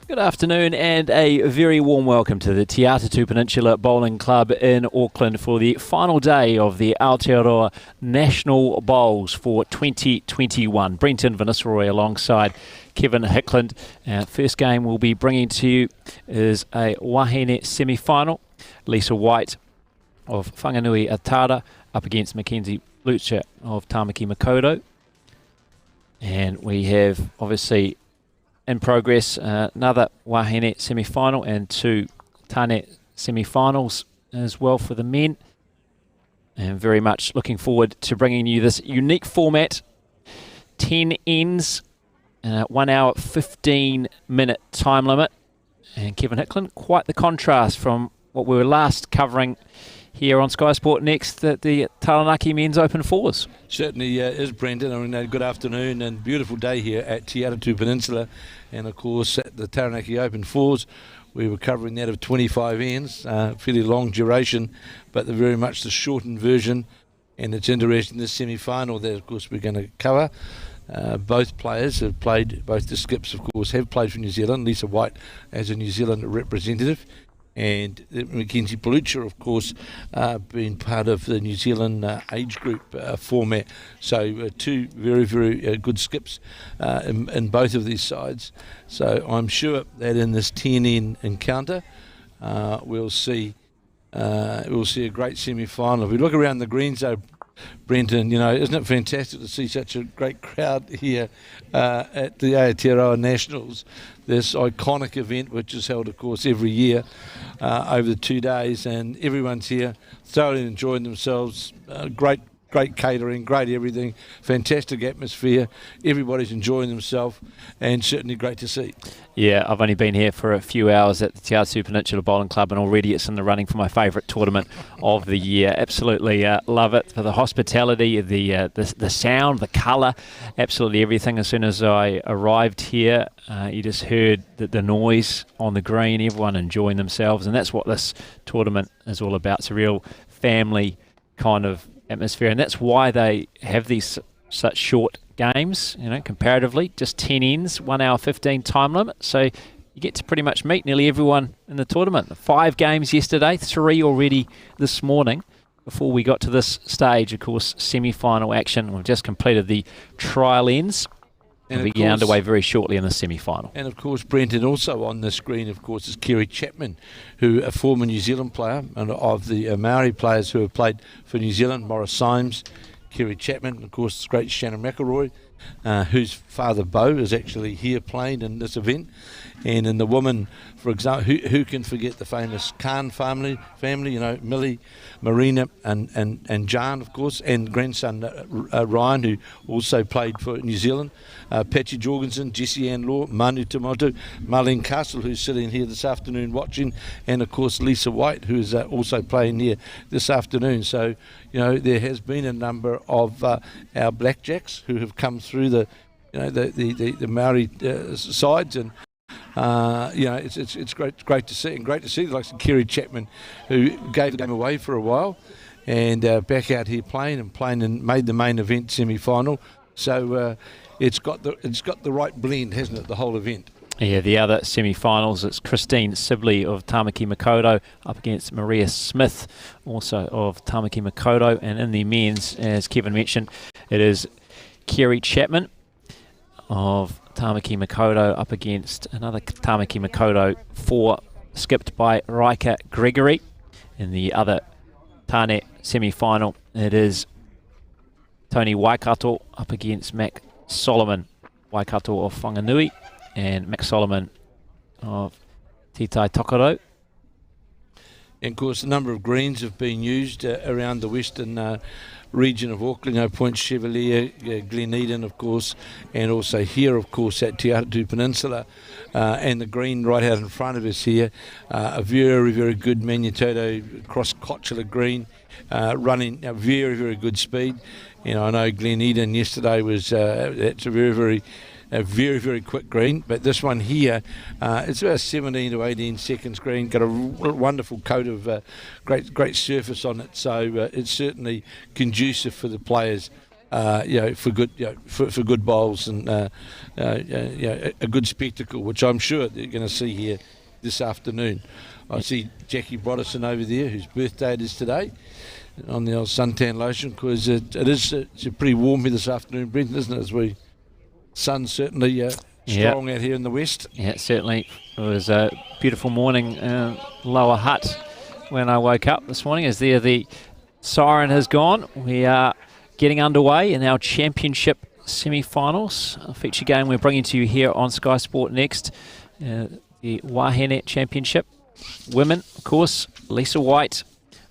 Good afternoon and a very warm welcome to the Atatu Peninsula Bowling Club in Auckland for the final day of the Aotearoa National Bowls for 2021. Brenton Vannisselroy alongside Kevin Hickland. First game we'll be bringing to you is a wahine semi-final. Lisa White of Whanganui Atara up against Mackenzie Lucha of Tamaki Makaurau. And we have obviously in progress another wahine semi-final and two tane semi-finals as well for the men. And very much looking forward to bringing you this unique format. 10 ends, 1 hour 15 minute time limit. And Kevin Hickland, quite the contrast from what we were last covering here on Sky Sport Next at the Taranaki Men's Open Fours. Certainly is, Brendan. I mean, good afternoon and beautiful day here at Atatu Peninsula, and of course at the Taranaki Open Fours. We were covering that of 25 ends, fairly long duration, but very much the shortened version. And it's interesting, this semi-final that of course we're going to cover. Both players have played, both the skips of course have played for New Zealand. Lisa White as a New Zealand representative, and Mackenzie Lucha, of course, being part of the New Zealand age group format. So two very, very good skips in both of these sides. So I'm sure that in this 10-end encounter, we'll see a great semi-final. If we look around the greens, though, Brenton, you know, isn't it fantastic to see such a great crowd here at the Aotearoa Nationals, this iconic event which is held, of course, every year over the 2 days, and everyone's here thoroughly enjoying themselves. Great catering, great everything, fantastic atmosphere, everybody's enjoying themselves, and certainly great to see. Yeah, I've only been here for a few hours at the Atatu Peninsula Bowling Club, and already it's in the running for my favourite tournament of the year. Absolutely love it, for the hospitality, the sound, the colour, absolutely everything. As soon as I arrived here, you just heard the noise on the green, everyone enjoying themselves, and that's what this tournament is all about. It's a real family kind of atmosphere, and that's why they have these such short games, you know, comparatively, just 10 ends, 1 hour 15 time limit, so you get to pretty much meet nearly everyone in the tournament. 5 games yesterday, 3 already this morning before we got to this stage. Of course, semi-final action. We've just completed the trial ends and we get underway very shortly in the semi-final. And of course, Brenton, also on the screen, of course, is Kerry Chapman, who a former New Zealand player, and of the Maori players who have played for New Zealand, Morris Symes, Kerry Chapman, and of course, the great Shannon McElroy, whose father Bo is actually here playing in this event. And in the women, for example, who can forget the famous Khan family, you know, Millie, Marina and Jan, of course, and grandson Ryan, who also played for New Zealand, Patchy Jorgensen, Jessie Ann Law, Manu Tomoto, Marlene Castle, who's sitting here this afternoon watching, and of course Lisa White, who is also playing here this afternoon. So, you know, there has been a number of our blackjacks who have come through the Maori sides, and you know, it's great to see, and great to see the likes of Kerry Chapman, who gave the game away for a while, and back out here playing and made the main event semi-final. So it's got the right blend, hasn't it? The whole event. Yeah, the other semi-finals, it's Christine Sibley of Tamaki Makaurau up against Maria Smith, also of Tamaki Makaurau, and in the men's, as Kevin mentioned, it is Kerry Chapman of Tamaki Makaurau up against another Tamaki Makaurau 4, skipped by Rika Gregory. In the other tane semi-final, it is Tony Waikato up against Mac Solomon, Waikato of Whanganui, and Mac Solomon of Titai Tokarau. And of course, a number of greens have been used around the western region of Auckland, Point Chevalier, Glen Eden, of course, and also here, of course, at Te Atatu Peninsula. And the green right out in front of us here, a very, very good Manitoto cross-cotula green, running a very, very good speed. You know, I know Glen Eden yesterday was, that's a very, very quick green, but this one here, it's about 17 to 18 seconds green, got a wonderful coat of great surface on it, so it's certainly conducive for the players for good, for good bowls and a good spectacle, which I'm sure they're going to see here this afternoon. I see Jackie Brodison over there, whose birthday it is today, on the old suntan lotion, because it's pretty warm here this afternoon, Brenton, isn't it? As we sun's certainly strong out here in the west. Yeah, certainly. It was a beautiful morning, Lower Hutt, when I woke up this morning. As the siren has gone, we are getting underway in our championship semi-finals. A feature game we're bringing to you here on Sky Sport Next. The Wahine Championship. Women, of course, Lisa White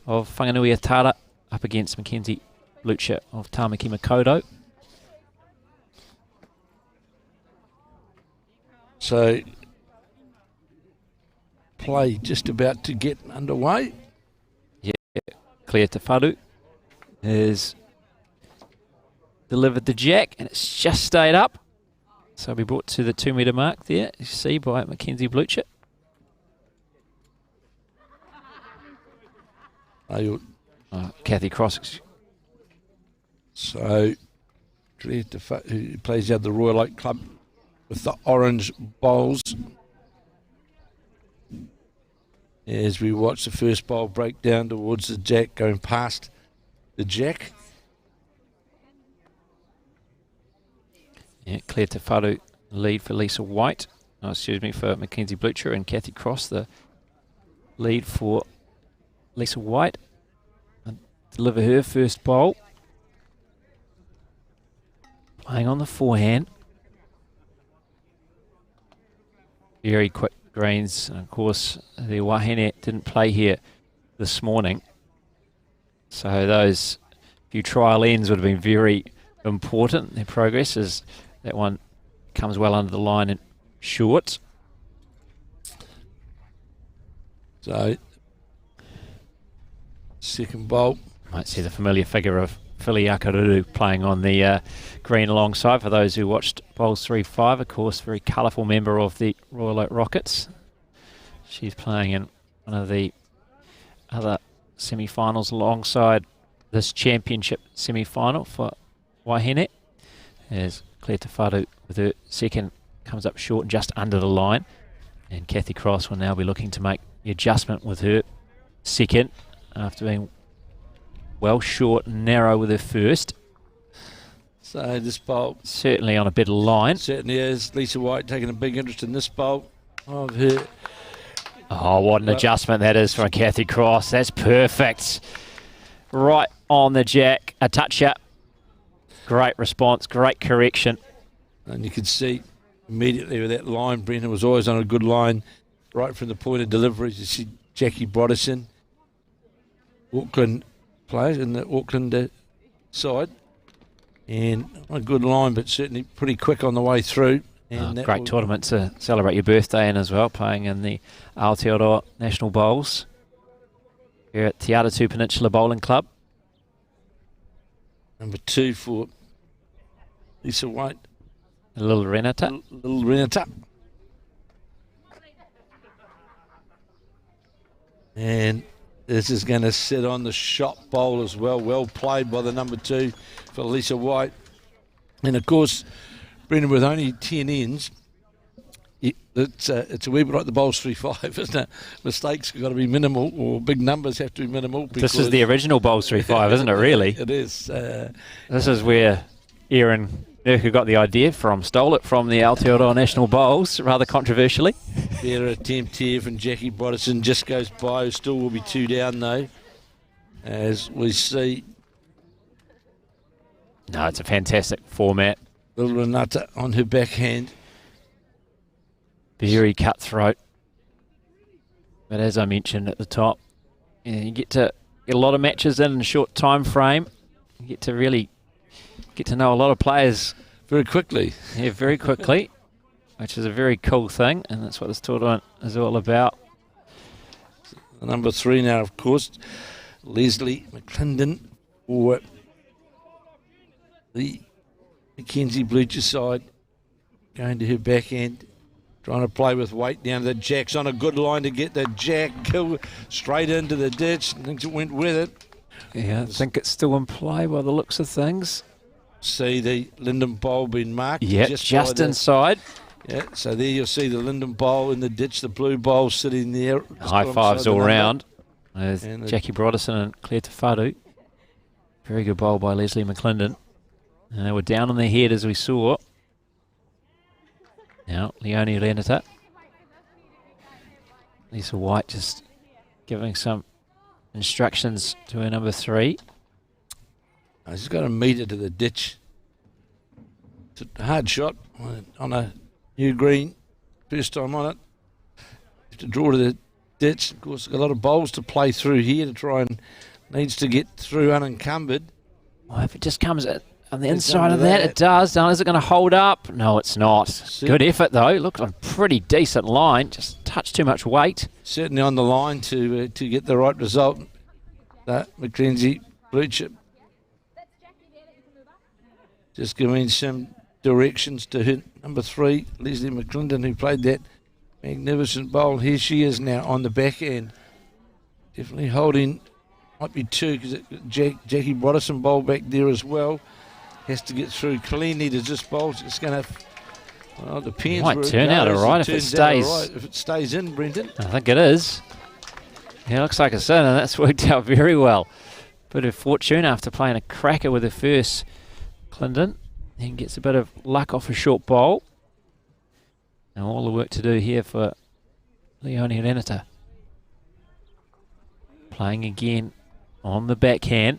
of Whanganui Atara up against Mackenzie Blucher of Tamaki Makaurau. So, play just about to get underway. Yeah, Claire Tafaru has delivered the jack, and it's just stayed up. So we brought to the 2 metre mark there, you see, by Mackenzie Blucher. Kathy Cross. So, Claire Tafaru, who plays out the Royal Oak Club with the orange bowls. As we watch the first bowl break down towards the jack, going past the jack. Yeah, Claire Tafaru lead for Lisa White. For Mackenzie Blucher, and Kathy Cross the lead for Lisa White. And deliver her first bowl. Playing on the forehand. Very quick greens. And of course, the Wahine didn't play here this morning. So those few trial ends would have been very important. Their progress is that one comes well under the line and short. So, second bowl. Might see the familiar figure of Philly Akaruru playing on the green alongside. For those who watched bowls 3-5, of course, very colourful member of the Royal Oak Rockets. She's playing in one of the other semi-finals alongside this championship semi-final for Wahine. As Claire Tafaru with her second comes up short and just under the line. And Kathy Cross will now be looking to make the adjustment with her second after being well short and narrow with her first. So this bowl certainly on a better line. Certainly is. Lisa White taking a big interest in this bowl of her. Oh, what an adjustment that is from Kathy Cross. That's perfect. Right on the jack. A toucher. Great response. Great correction. And you could see immediately with that line, Brendan was always on a good line right from the point of delivery. You see Jackie Brodison, Auckland players in the Auckland side, and a good line, but certainly pretty quick on the way through. And great tournament to celebrate your birthday in as well, playing in the Aotearoa National Bowls here at the Atatu Peninsula Bowling Club. Number 2 for Lisa White. A little Renata. Little Renata. And this is going to sit on the shot bowl as well. Well played by the number 2 for Lisa White. And of course, Brendan, with only 10 ends, it's a wee bit like the bowls 3-5, isn't it? Mistakes have got to be minimal, or big numbers have to be minimal. This is the original bowls 3-5, isn't it, really? It is. This is where Erin Nurka got the idea from, stole it from the Aotearoa National Bowls, rather controversially. Better attempt here from Jackie Brodison, just goes by, still will be 2 down though, as we see. No, it's a fantastic format. Little Renata on her backhand. Very cutthroat. But as I mentioned at the top, you get to get a lot of matches in a short time frame. You get to really get to know a lot of players very quickly. Yeah, very quickly, which is a very cool thing, and that's what this tournament is all about. Number 3 now, of course, Leslie McClendon for the Mackenzie Blucher side, going to her backhand, trying to play with weight down to the jacks, on a good line to get the jack kill straight into the ditch. I think it went with it. Yeah, I think it's still in play by the looks of things. see the Linden Bowl being marked. Yep, just inside. Yeah, so there you'll see the Linden Bowl in the ditch, the blue bowl sitting there. High fives all round. There's Jackie Broderson and Claire Tafadu. Very good bowl by Leslie McClendon. And they were down on their head as we saw. Now, Leonie Renata. Lisa White just giving some instructions to her number 3. She's got to meet it to the ditch. It's a hard shot on a new green. First time on it. Have to draw to the ditch. Of course, got a lot of bowls to play through here to try and needs to get through unencumbered. Well, if it just comes on the inside of that, it does. Now, is it going to hold up? No, it's not. Good effort, though. Looks like a pretty decent line. Just touched too much weight. Certainly on the line to get the right result. That Mackenzie blue chip. Just giving some directions to her number 3, Leslie McClendon, who played that magnificent bowl. Here she is now on the back end. Definitely holding, might be 2 because Jackie Broderson bowl back there as well. Has to get through cleanly to just bowl. It's going to, well, it depends. Might turn out all right if it stays. Right. If it stays in, Brendan. I think it is. Yeah, looks like it's in, and that's worked out very well. Bit of fortune after playing a cracker with her first. Clendon then gets a bit of luck off a short bowl. Now all the work to do here for Leonie Renata. Playing again on the backhand.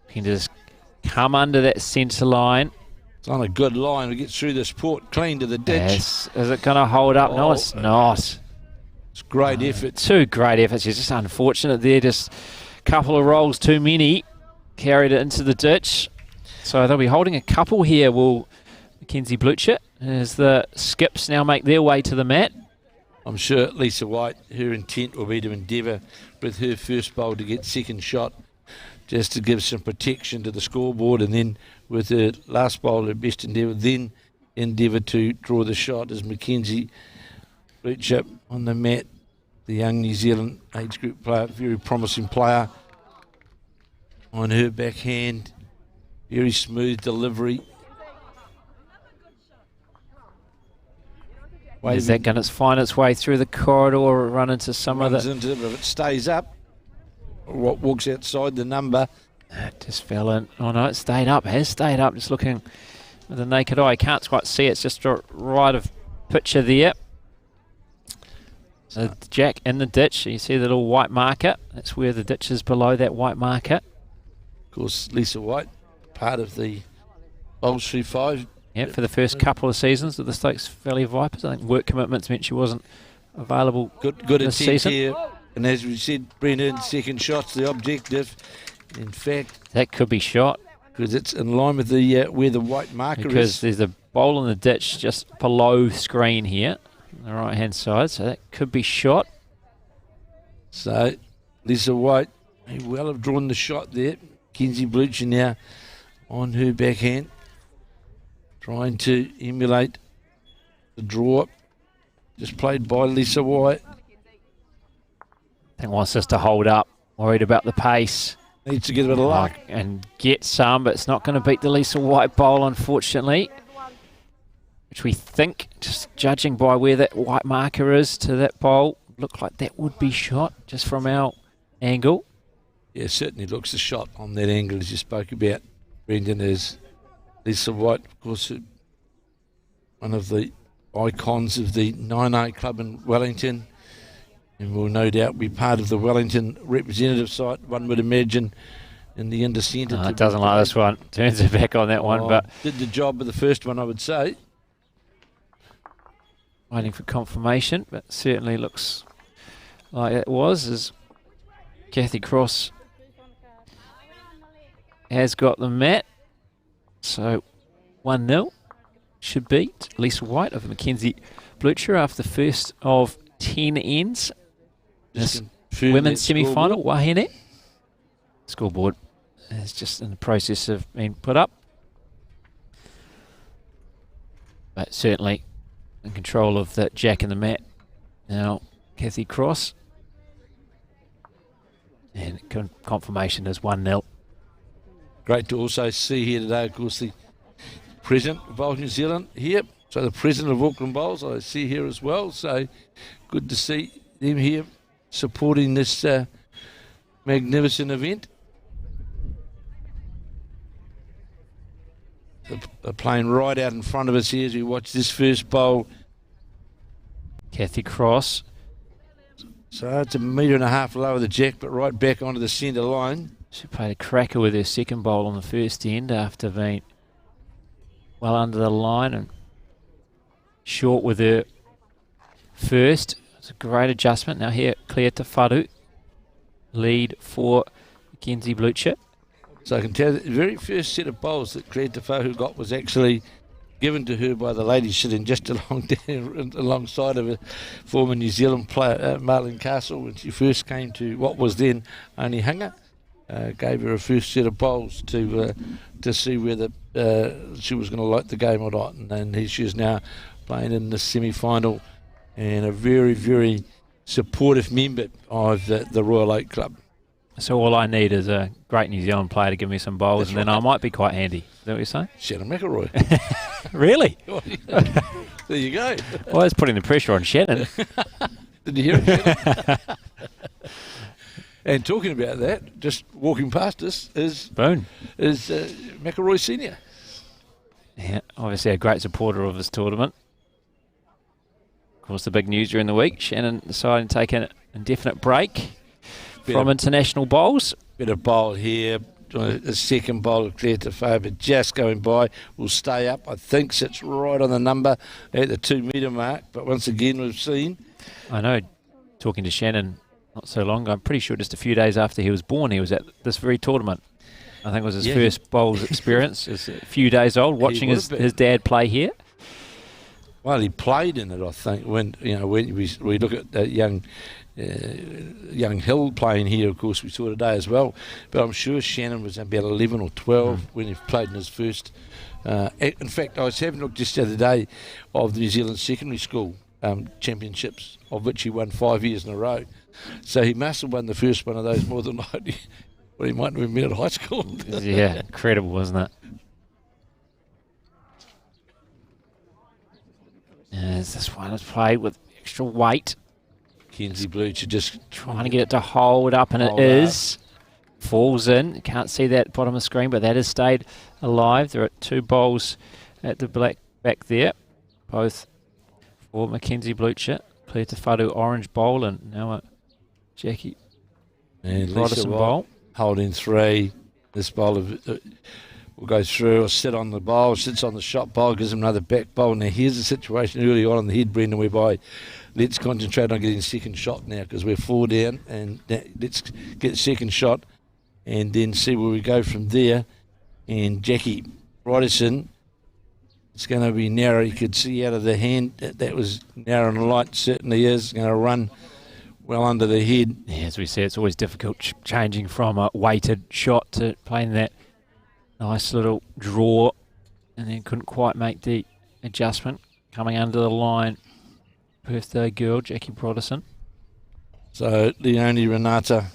Can just come under that centre line. It's on a good line. We get through this port clean to the ditch. Yes. Is it going to hold up? No, it's not. It's great effort. 2 great efforts. It's just unfortunate there. Just a couple of rolls too many. Carried it into the ditch. So they'll be holding a couple here, will Mackenzie Blucher, as the skips now make their way to the mat. I'm sure Lisa White, her intent will be to endeavour with her first bowl to get second shot, just to give some protection to the scoreboard, and then with her last bowl, her best endeavour, then endeavour to draw the shot as Mackenzie Blucher on the mat, the young New Zealand age group player, very promising player on her backhand. Very smooth delivery. Is that going to find its way through the corridor or run into some of the... If it stays up, what walks outside the number. It just fell in. Oh no, it stayed up. Has stayed up. Just looking with the naked eye. Can't quite see it. It's just right of picture there. So Jack in the ditch. You see the little white marker. That's where the ditch is below that white marker. Of course, Lisa White, part of the Bowls 3-5. Yeah, for the first couple of seasons of the Stokes Valley Vipers. I think work commitments meant she wasn't available good this attempt season. Here. And as we said, Brendan, second shot's the objective. In fact, that could be shot. Because it's in line with the where the white marker because is. There's a bowl in the ditch just below screen here, on the right-hand side. So that could be shot. So Lisa White may well have drawn the shot there. Kenzie Blucher now on her backhand, trying to emulate the draw just played by Lisa White. I think wants us to hold up, worried about the pace. Needs to get a bit of luck. And get some, but it's not going to beat the Lisa White bowl, unfortunately. Which we think, just judging by where that white marker is to that bowl, look like that would be shot just from our angle. Yeah, certainly looks a shot on that angle as you spoke about, Brendan, as Lisa White, of course, one of the icons of the 9A club in Wellington, and will no doubt be part of the Wellington representative side, one would imagine, in the inter-centre. It doesn't like this one. Turns it back on that one, but did the job with the first one, I would say. Waiting for confirmation, but certainly looks like it was, as Kathy Cross has got the mat. So 1-0 should beat Lisa White of Mackenzie Blucher after the first of 10 ends. This women's semi-final, Wahine. Scoreboard is just in the process of being put up. But certainly in control of that jack in the mat. Now, Kathy Cross. And confirmation is 1-0. Great to also see here today, of course, the President of Bowls New Zealand here. So the President of Auckland Bowls I see here as well. So good to see them here supporting this magnificent event. They're playing right out in front of us here as we watch this first bowl. Kathy Cross. So it's 1.5 meters lower the jack, but right back onto the centre line. She played a cracker with her second bowl on the first end after being well under the line and short with her first. It's a great adjustment. Now here, Claire Tawharu, lead for Mackenzie Blucher. So I can tell the very first set of bowls that Claire Tawharu got was actually given to her by the lady sitting just alongside of a former New Zealand player, Marlene Castle, when she first came to what was then only Hunga. Gave her a first set of bowls to see whether she was going to like the game or not. And then she is now playing in the semi-final and a very, very supportive member of the Royal Oak Club. So all I need is a great New Zealand player to give me some bowls. That's and right. Then I might be quite handy. Is that what you're saying? Shannon McElroy. Really? There you go. Well, that's putting the pressure on Shannon. Did you hear it? And talking about that, just walking past us is McElroy Senior. Yeah, obviously a great supporter of this tournament. Of course, the big news during the week, Shannon decided to take an indefinite break from international bowls. Bit of bowl here, a second bowl of Claire Tawharu, just going by, will stay up. I think sits right on the number at the 2 metre mark. But once again, we've seen. I know, talking to Shannon not so long ago, I'm pretty sure just a few days after he was born, he was at this very tournament. I think it was his first bowls experience. He was a few days old, watching his dad play here. Well, he played in it, I think, when we look at that young Hill playing here, of course, we saw today as well. But I'm sure Shannon was about 11 or 12 when he played in his first. In fact, I was having a look just the other day of the New Zealand Secondary School championships, of which he won 5 years in a row. So he must have won the first one of those more than likely. Well, he might have been at high school. Yeah, incredible, wasn't it? As this one is played with extra weight. Kenzie Blucher just trying to get it to hold up, and it is. Falls in. You can't see that bottom of the screen, but that has stayed alive. There are 2 bowls at the black back there, both for Mackenzie Blucher. Claire Tawharu orange bowl, and now a Jackie Rodison bowl. Holding 3. This bowler will go through or sit on the bowl, sits on the shot bowl, gives him another back bowl. Now here's the situation early on the head, Brendan, whereby let's concentrate on getting a second shot now because we're 4 down, and let's get a second shot and then see where we go from there. And Jackie Rodison, it's going to be narrow. You could see out of the hand that was narrow and light, certainly is going to run well under the head. Yeah, as we say, it's always difficult changing from a weighted shot to playing that nice little draw, and then couldn't quite make the adjustment. Coming under the line, birthday girl, Jackie Brodison. So Leonie Renata,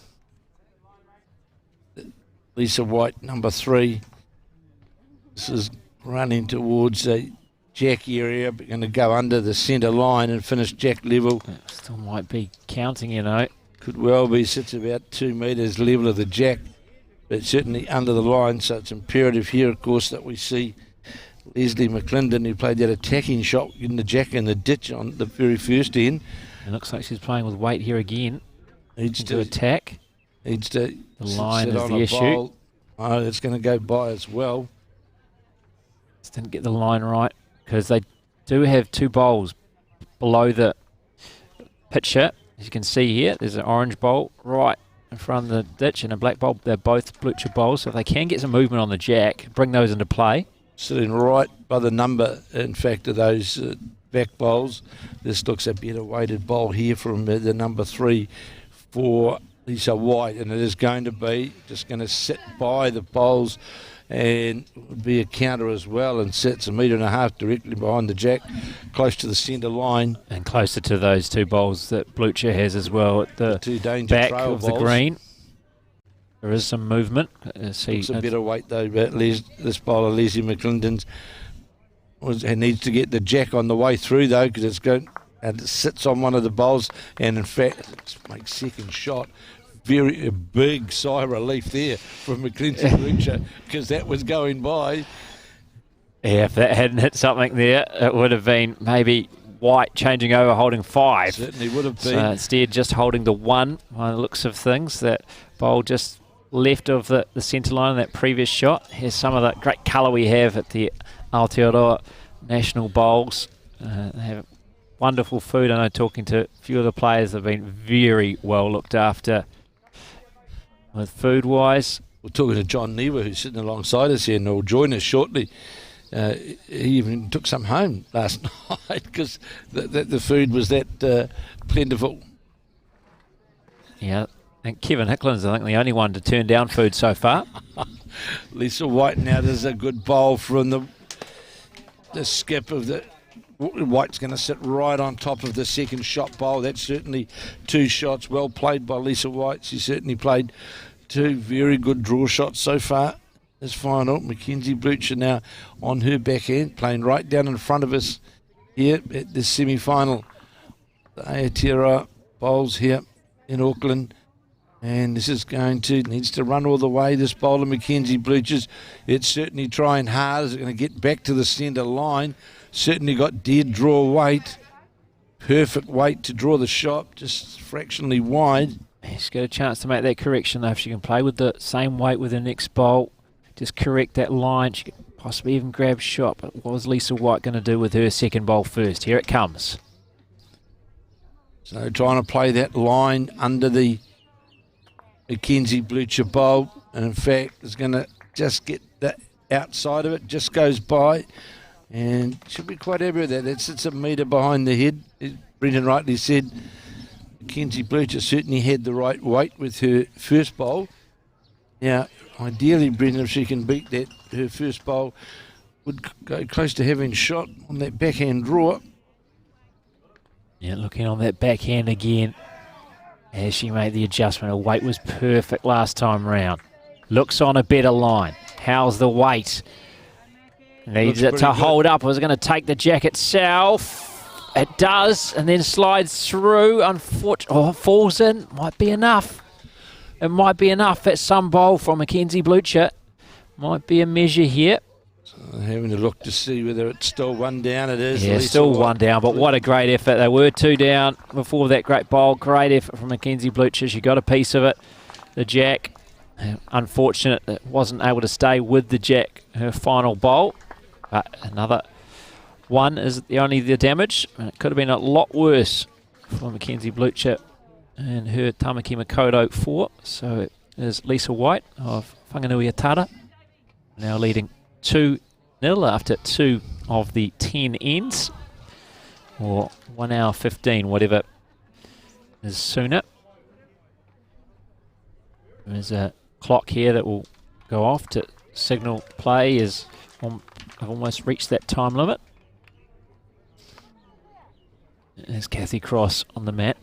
Lisa White, number 3. This is running towards the jack area, but going to go under the centre line and finish jack level. Still might be counting, you know. Could well be, sits about 2 metres level of the jack, but certainly under the line, so it's imperative here, of course, that we see Leslie McClendon, who played that attacking shot in the jack in the ditch on the very first end. It looks like she's playing with weight here again. Needs to attack. Needs to the line sit is on the a issue. bowl. Oh, it's going to go by as well. Just didn't get the line right because they do have 2 bowls below the picture. As you can see here, there's an orange bowl right in front of the ditch and a black bowl. They're both Blucher bowls, so if they can get some movement on the jack, bring those into play. Sitting right by the number, in fact, of those back bowls. This looks a better weighted bowl here from the number 3 for Lisa White, and it is going to be just going to sit by the bowls and be a counter as well, and sits 1.5 meters directly behind the jack, close to the centre line. And closer to those 2 bowls that Blucher has as well at the two danger back trail of bowls. The green. There is some movement. Looks a better weight though, but this bowler, Leslie McClendon's, needs to get the jack on the way through though, because it's going and it sits on one of the bowls, and in fact makes second shot. A big sigh of relief there from McClenchie because that was going by. Yeah, if that hadn't hit something there, it would have been maybe White changing over, holding 5. Certainly would have been. So instead, just holding the 1 by the looks of things. That bowl just left of the centre line in that previous shot. Here's some of the great colour we have at the Aotearoa National Bowls. They have wonderful food. I know talking to a few of the players have been very well looked after with food-wise. We're talking to John Newer, who's sitting alongside us here and will join us shortly. He even took some home last night because the food was that plentiful. Yeah, and Kevin Hicklin's, I think, the only one to turn down food so far. Lisa White now does a good bowl from the skip of the... White's going to sit right on top of the second shot bowl. That's certainly 2 shots well played by Lisa White. She certainly played 2 very good draw shots so far. This final, Mackenzie Blucher now on her backhand, playing right down in front of us here at this semi-final. The Aotearoa Bowls here in Auckland. And this is needs to run all the way, this bowler, Mackenzie Blucher's. It's certainly trying hard. Is it going to get back to the centre line? Certainly got dead draw weight. Perfect weight to draw the shot, just fractionally wide. She's got a chance to make that correction though. If she can play with the same weight with her next bowl, just correct that line. She could possibly even grab shot. But what was Lisa White going to do with her second bowl first? Here it comes. So trying to play that line under the Mackenzie Blucher bowl. And in fact, is going to just get that outside of it. Just goes by. And should be quite happy with that. That sits a metre behind the head. As Brendan rightly said, Mackenzie Blucher certainly had the right weight with her first bowl. Now, ideally, Brendan, if she can beat that, her first bowl would go close to having shot on that backhand draw. Yeah, looking on that backhand again as she made the adjustment. Her weight was perfect last time round. Looks on a better line. How's the weight? Needs it to hold up. Was it going to take the jack itself? It does, and then slides through. Falls in. Might be enough. It might be enough at some bowl from Mackenzie Blucher. Might be a measure here. So having a look to see whether it's still 1 down. It is. Yeah, still 1 down, but what a great effort. They were 2 down before that great bowl. Great effort from Mackenzie Blucher. She got a piece of it. The jack. Unfortunate that wasn't able to stay with the jack her final bowl. But another 1 is only the damage. And it could have been a lot worse for Mackenzie Blucher and her Tamaki Makoto 4. So it is Lisa White of Whanganui Atara now leading 2-0 after 2 of the 10 ends. Or 1 hour 15, whatever is sooner. There's a clock here that will go off to signal play is I've almost reached that time limit. There's Kathy Cross on the mat.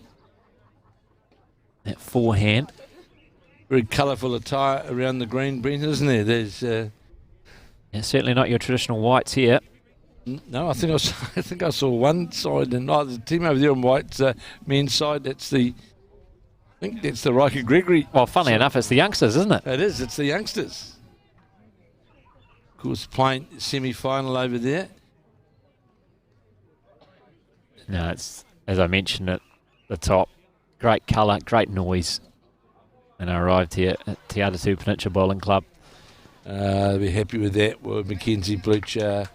That forehand. Very colourful attire around the green, Brent, isn't there? There's yeah, certainly not your traditional whites here. No, I think I saw one side, and the team over there on White's men's side. I think that's the Riker Gregory. Well, funnily enough, it's the youngsters, isn't it? It is. It's the youngsters. Of course, playing semi-final over there. No, it's, as I mentioned at the top, great colour, great noise. And I arrived here at Te Atatu Peninsula Bowling Club. They'll be happy with that. Well, Mackenzie Blucher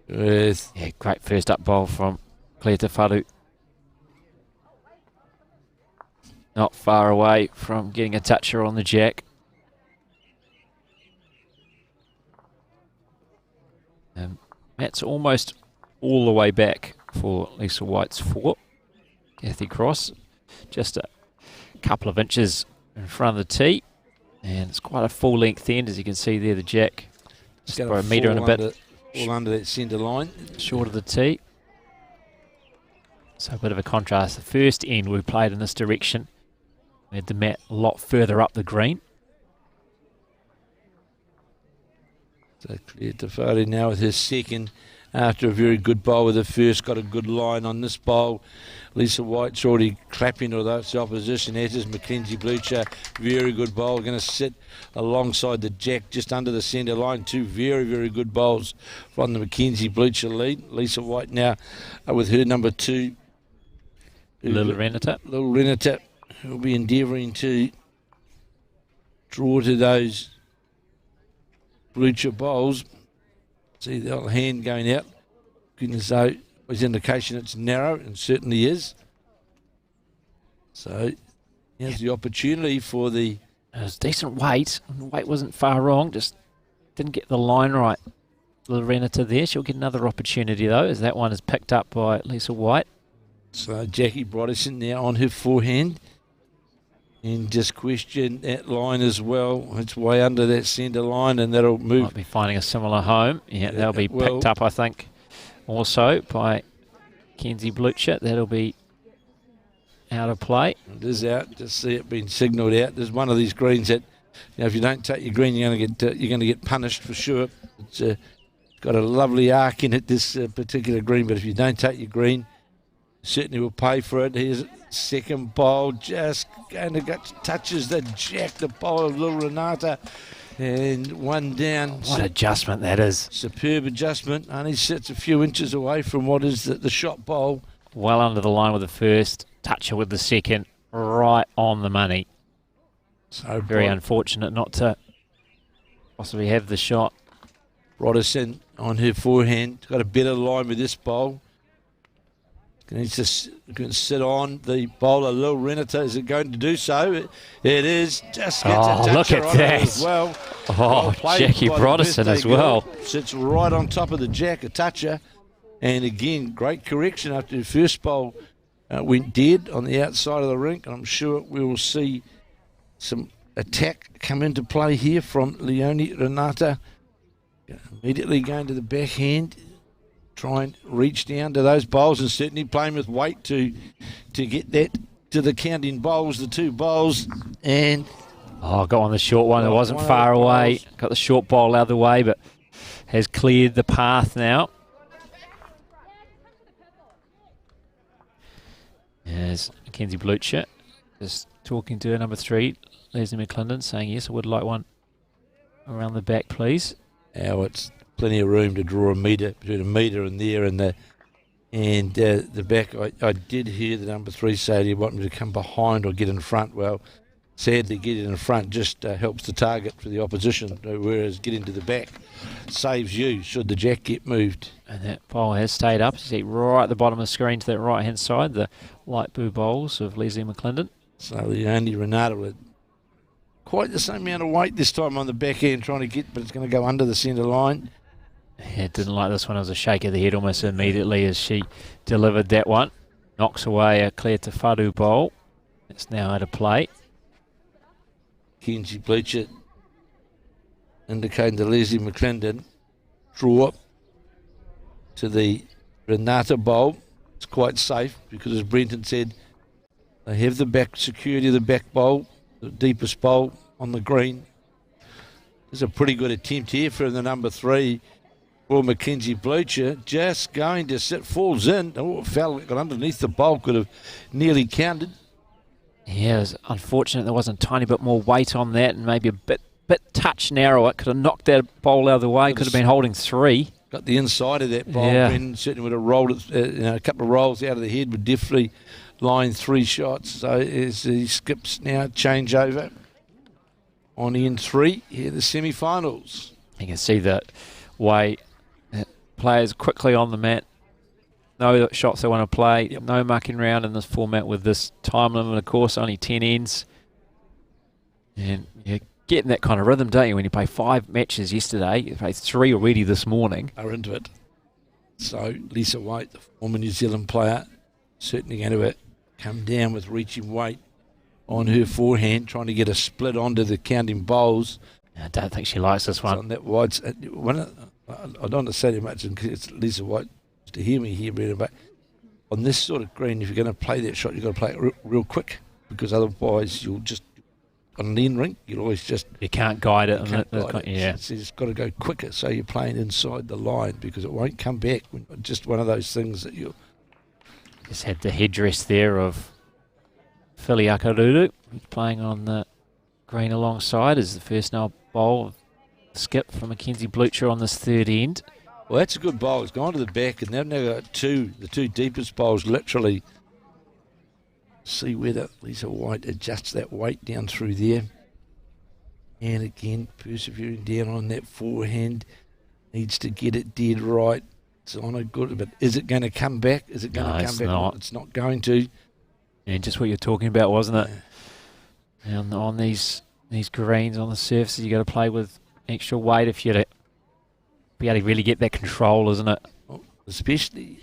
with... Yeah, great first up bowl from Claire Te Not far away from getting a toucher on the jack. Matt's almost all the way back for Lisa White's 4. Kathy Cross just a couple of inches in front of the tee. And it's quite a full length end, as you can see there, the jack. Just for a metre and a bit. All under that centre line. Short of the tee. So a bit of a contrast. The first end we played in this direction. We had the mat a lot further up the green. So Claire Tafari now with her second after a very good bowl with the first. Got a good line on this bowl. Lisa White's already clapping, although it's the opposition. That is Mackenzie Blucher. Very good bowl. Going to sit alongside the jack just under the centre line. Two very, very good bowls from the Mackenzie Blucher lead. Lisa White now with her number 2. Little Renata will be endeavouring to draw to those Blucher bowls. See the old hand going out. Goodness, though, was indication it's narrow, and certainly is. So here's the opportunity for the... It was decent weight. The weight wasn't far wrong, just didn't get the line right. Little Renata there. She'll get another opportunity, though, as that one is picked up by Lisa White. So Jackie Broderson now on her forehand. And just question that line as well. It's way under that centre line, and that'll move. Might be finding a similar home. Yeah, that'll be picked up, I think, also by Kenzie Blucher. That'll be out of play. It is out. Just see it being signalled out. There's one of these greens that, if you don't take your green, you're going to get punished for sure. It's got a lovely arc in it, this particular green. But if you don't take your green, certainly will pay for it. Here's second bowl, just going to get touches the jack, the bowl of Little Renata, and one down. What adjustment that is. Superb adjustment. Only sits a few inches away from what is the shot bowl. Well under the line with the first, toucher with the second, right on the money. So very unfortunate not to possibly have the shot. Broderson on her forehand, got a better line with this bowl. Going to sit on the bowler, Lil Renata. Is it going to do so? It is. Just gets a look at that as well. Oh, Jackie Broderson as well. Sits right on top of the jack, a toucher. And again, great correction after the first bowl went dead on the outside of the rink. And I'm sure we will see some attack come into play here from Leonie Renata. Immediately going to the backhand. Try and reach down to those bowls, and certainly playing with weight to get that to the counting bowls, the two bowls. And got on the short one. It wasn't far away. Got the short bowl out of the way, but has cleared the path now. As Mackenzie Blucher is talking to her number 3, Leslie McClendon, saying, yes, I would like one around the back, please. Now it's plenty of room to draw a metre, between a metre and there, and the back. I did hear the number 3 say he wanted to come behind or get in front. Well, sadly, getting in front just helps the target for the opposition, whereas getting to the back saves you should the jack get moved. And that bowl has stayed up. You see right at the bottom of the screen to that right-hand side, the light blue bowls of Leslie McClendon. So the only Renata with quite the same amount of weight this time on the back end trying to get, but it's going to go under the centre line. Yeah, didn't like this one. It was a shake of the head almost immediately as she delivered that one. Knocks away a Claire Tawharu bowl. It's now out of play. Kenzie Blucher indicating to Leslie McClendon, draw to the Renata bowl. It's quite safe because, as Brenton said, they have the back security of the back bowl, the deepest bowl on the green. There's a pretty good attempt here for the number 3. For Mackenzie Blucher, just going to sit, falls in. Oh, it fell, got underneath the bowl, could have nearly counted. Yeah, it was unfortunate there wasn't a tiny bit more weight on that, and maybe a bit touch narrower. Could have knocked that bowl out of the way, could have been holding 3. Got the inside of that bowl, yeah. And certainly would have rolled it, a couple of rolls out of the head, would definitely line 3 shots. So as he skips now, change over on end 3, here the semi-finals. You can see that way. Players quickly on the mat, know the shots they want to play, no mucking around in this format with this time limit, of course, only 10 ends. And you're getting that kind of rhythm, don't you, when you play 5 matches yesterday, you played 3 already this morning. Are into it. So Lisa White, the former New Zealand player, certainly going to come down with reaching weight on her forehand, trying to get a split onto the counting bowls. I don't think she likes this one. On that wide, I don't want to say too much because it's Lisa White to hear me here, Brendan, but on this sort of green, if you're going to play that shot, you've got to play it real quick, because otherwise you'll just on an end rink, you'll always just... You can't guide it. Yeah. So it's got to go quicker, so you're playing inside the line because it won't come back. Just one of those things that you... Just had the headdress there of Aotearoa, playing on the green alongside as the first now bowl of skip from Mackenzie Blucher on this third end. Well, that's a good bowl. It's gone to the back, and they've now got the two deepest bowls literally. See whether Lisa White adjusts that weight down through there. And again, persevering down on that forehand. Needs to get it dead right. It's on a good, but is it going to come back? Is it going to come back? Not. It's not going to. And just what you're talking about, wasn't it? And on these greens, on the surfaces, you got to play with extra weight if you're to be able to really get that control, isn't it? Well, especially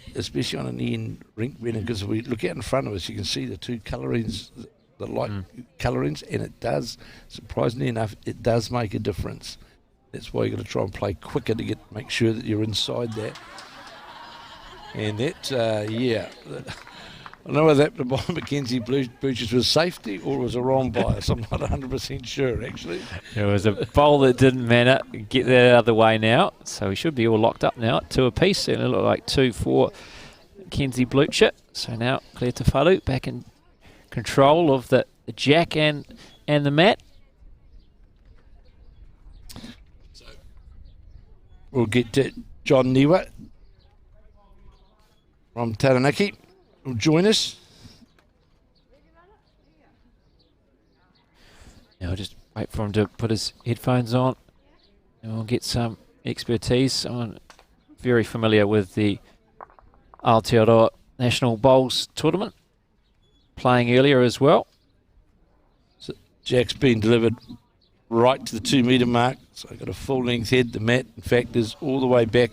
on an end rink, because if we look out in front of us, you can see the two colourings, the light colourings, and it does, surprisingly enough, it does make a difference. That's why you've got to try and play quicker to make sure that you're inside that. And that, I don't know whether that by Mackenzie Bluchers was safety or was a wrong bias. I'm not 100% sure, actually. It was a bowl that didn't matter. Get that other way now. So we should be all locked up now at 2 apiece. And it looked like 2 for Mackenzie Blucher. So now Claire Tafalu back in control of the jack and the mat. So we'll get to John Niwa from Taranaki. Will join us. Now I'll just wait for him to put his headphones on and we'll get some expertise. Someone very familiar with the Aotearoa National Bowls Tournament, playing earlier as well. So Jack's been delivered right to the 2 metre mark. So I've got a full length head. The mat, in fact, is all the way back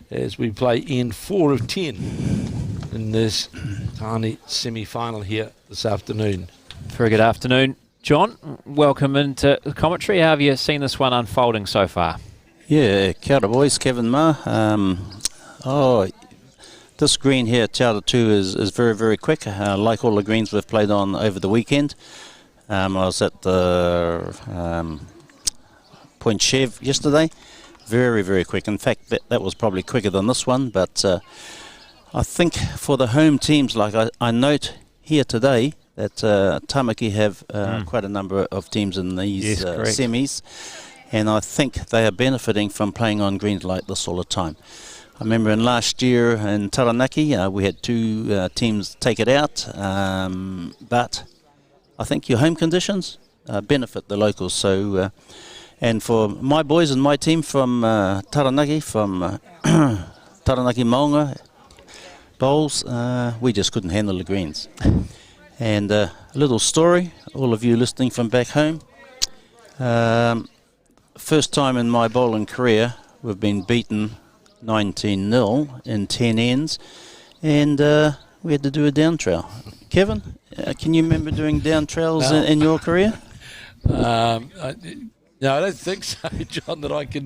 as we play end 4 of 10. In this tiny semi-final here this afternoon. Very good afternoon, John. Welcome into the commentary. How have you seen this one unfolding so far? Yeah, kia ora boys, Kevin Ma. This green here, Atatu, is very, very quick. Like all the greens we've played on over the weekend. I was at the Point Chev yesterday. Very, very quick. In fact, that was probably quicker than this one, but I think for the home teams, like I note here today that Tamaki have quite a number of teams in these semis, and I think they are benefiting from playing on greens like this all the time. I remember in last year in Taranaki, we had 2 teams take it out, but I think your home conditions benefit the locals. So, and for my boys and my team from Taranaki, from Taranaki Maunga, bowls, we just couldn't handle the greens. And a little story, all of you listening from back home. First time in my bowling career, we've been beaten 19-0 in 10 ends, and we had to do a down trail. Kevin, can you remember doing down trails in your career? No, I don't think so, John, that I can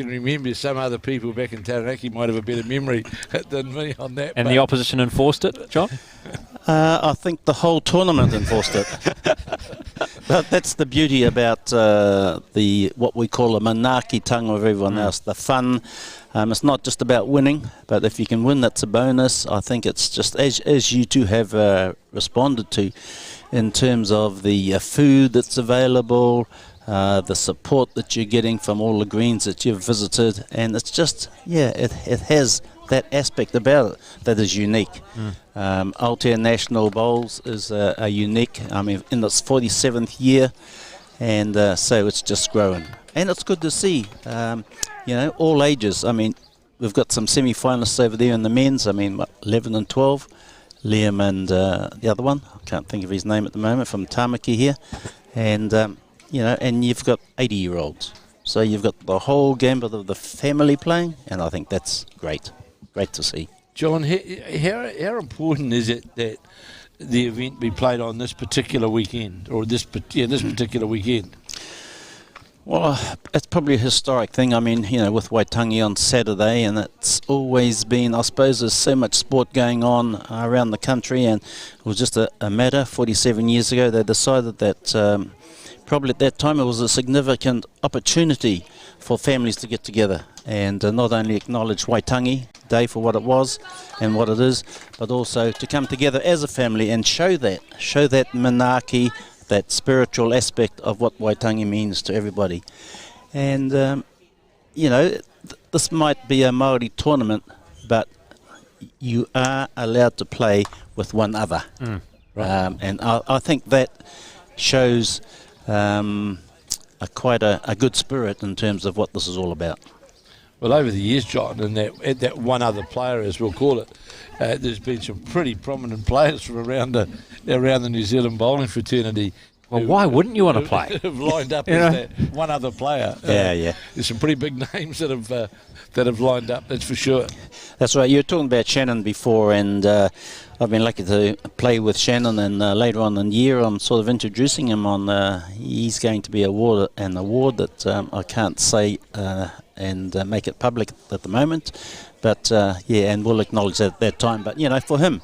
remember. Some other people back in Taranaki might have a better memory than me on that. And the opposition enforced it, John? I think the whole tournament enforced it. But that's the beauty about what we call a manaakitanga of everyone else, the fun. It's not just about winning, but if you can win, that's a bonus. I think it's just, as you two have responded to, in terms of the food that's available, the support that you're getting from all the greens that you've visited, and it's just, it has that aspect about it that is unique. Aotearoa National Bowls is a unique, in its 47th year, and so it's just growing. And it's good to see, all ages. We've got some semi-finalists over there in the men's, 11 and 12. Liam and the other one, I can't think of his name at the moment, from Tamaki here. And, and you've got 80-year-olds. So you've got the whole gambit of the family playing, and I think that's great. Great to see. John, how important is it that the event be played on this particular weekend, or this particular weekend? Well, it's probably a historic thing. I mean, with Waitangi on Saturday, and it's always been, I suppose, there's so much sport going on around the country, and it was just a matter. 47 years ago, they decided that probably at that time it was a significant opportunity for families to get together and not only acknowledge Waitangi Day for what it was and what it is, but also to come together as a family and show that manaaki, that spiritual aspect of what Waitangi means to everybody. And, this might be a Maori tournament, but you are allowed to play with one other. Right. And I think that shows quite a good spirit in terms of what this is all about. Well, over the years, John, and that one other player, as we'll call it, there's been some pretty prominent players from around the New Zealand bowling fraternity. Well, why wouldn't you want to play? Have lined up as that one other player. Yeah. There's some pretty big names that have lined up. That's for sure. That's right. You were talking about Shannon before, and I've been lucky to play with Shannon. And later on in the year, I'm sort of introducing him on. He's going to be awarded an award that I can't say and make it public at the moment. But and we'll acknowledge that at that time. But for him,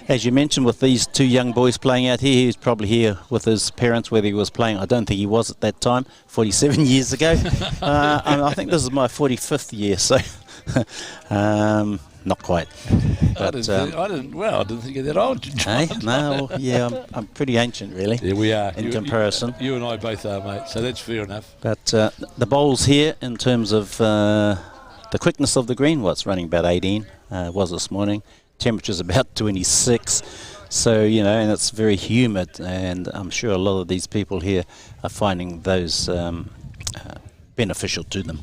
as you mentioned, with these two young boys playing out here, he was probably here with his parents, whether he was playing. I don't think he was at that time, 47 years ago. I think this is my 45th year, so not quite. But, I didn't think you're that old, John. No, I'm pretty ancient, really. Yeah, we are. In comparison. You and I both are, mate, so that's fair enough. But the bowls here, in terms of the quickness of the green, it's running about 18, was this morning. Temperature's about 26, so and it's very humid, and I'm sure a lot of these people here are finding those beneficial to them.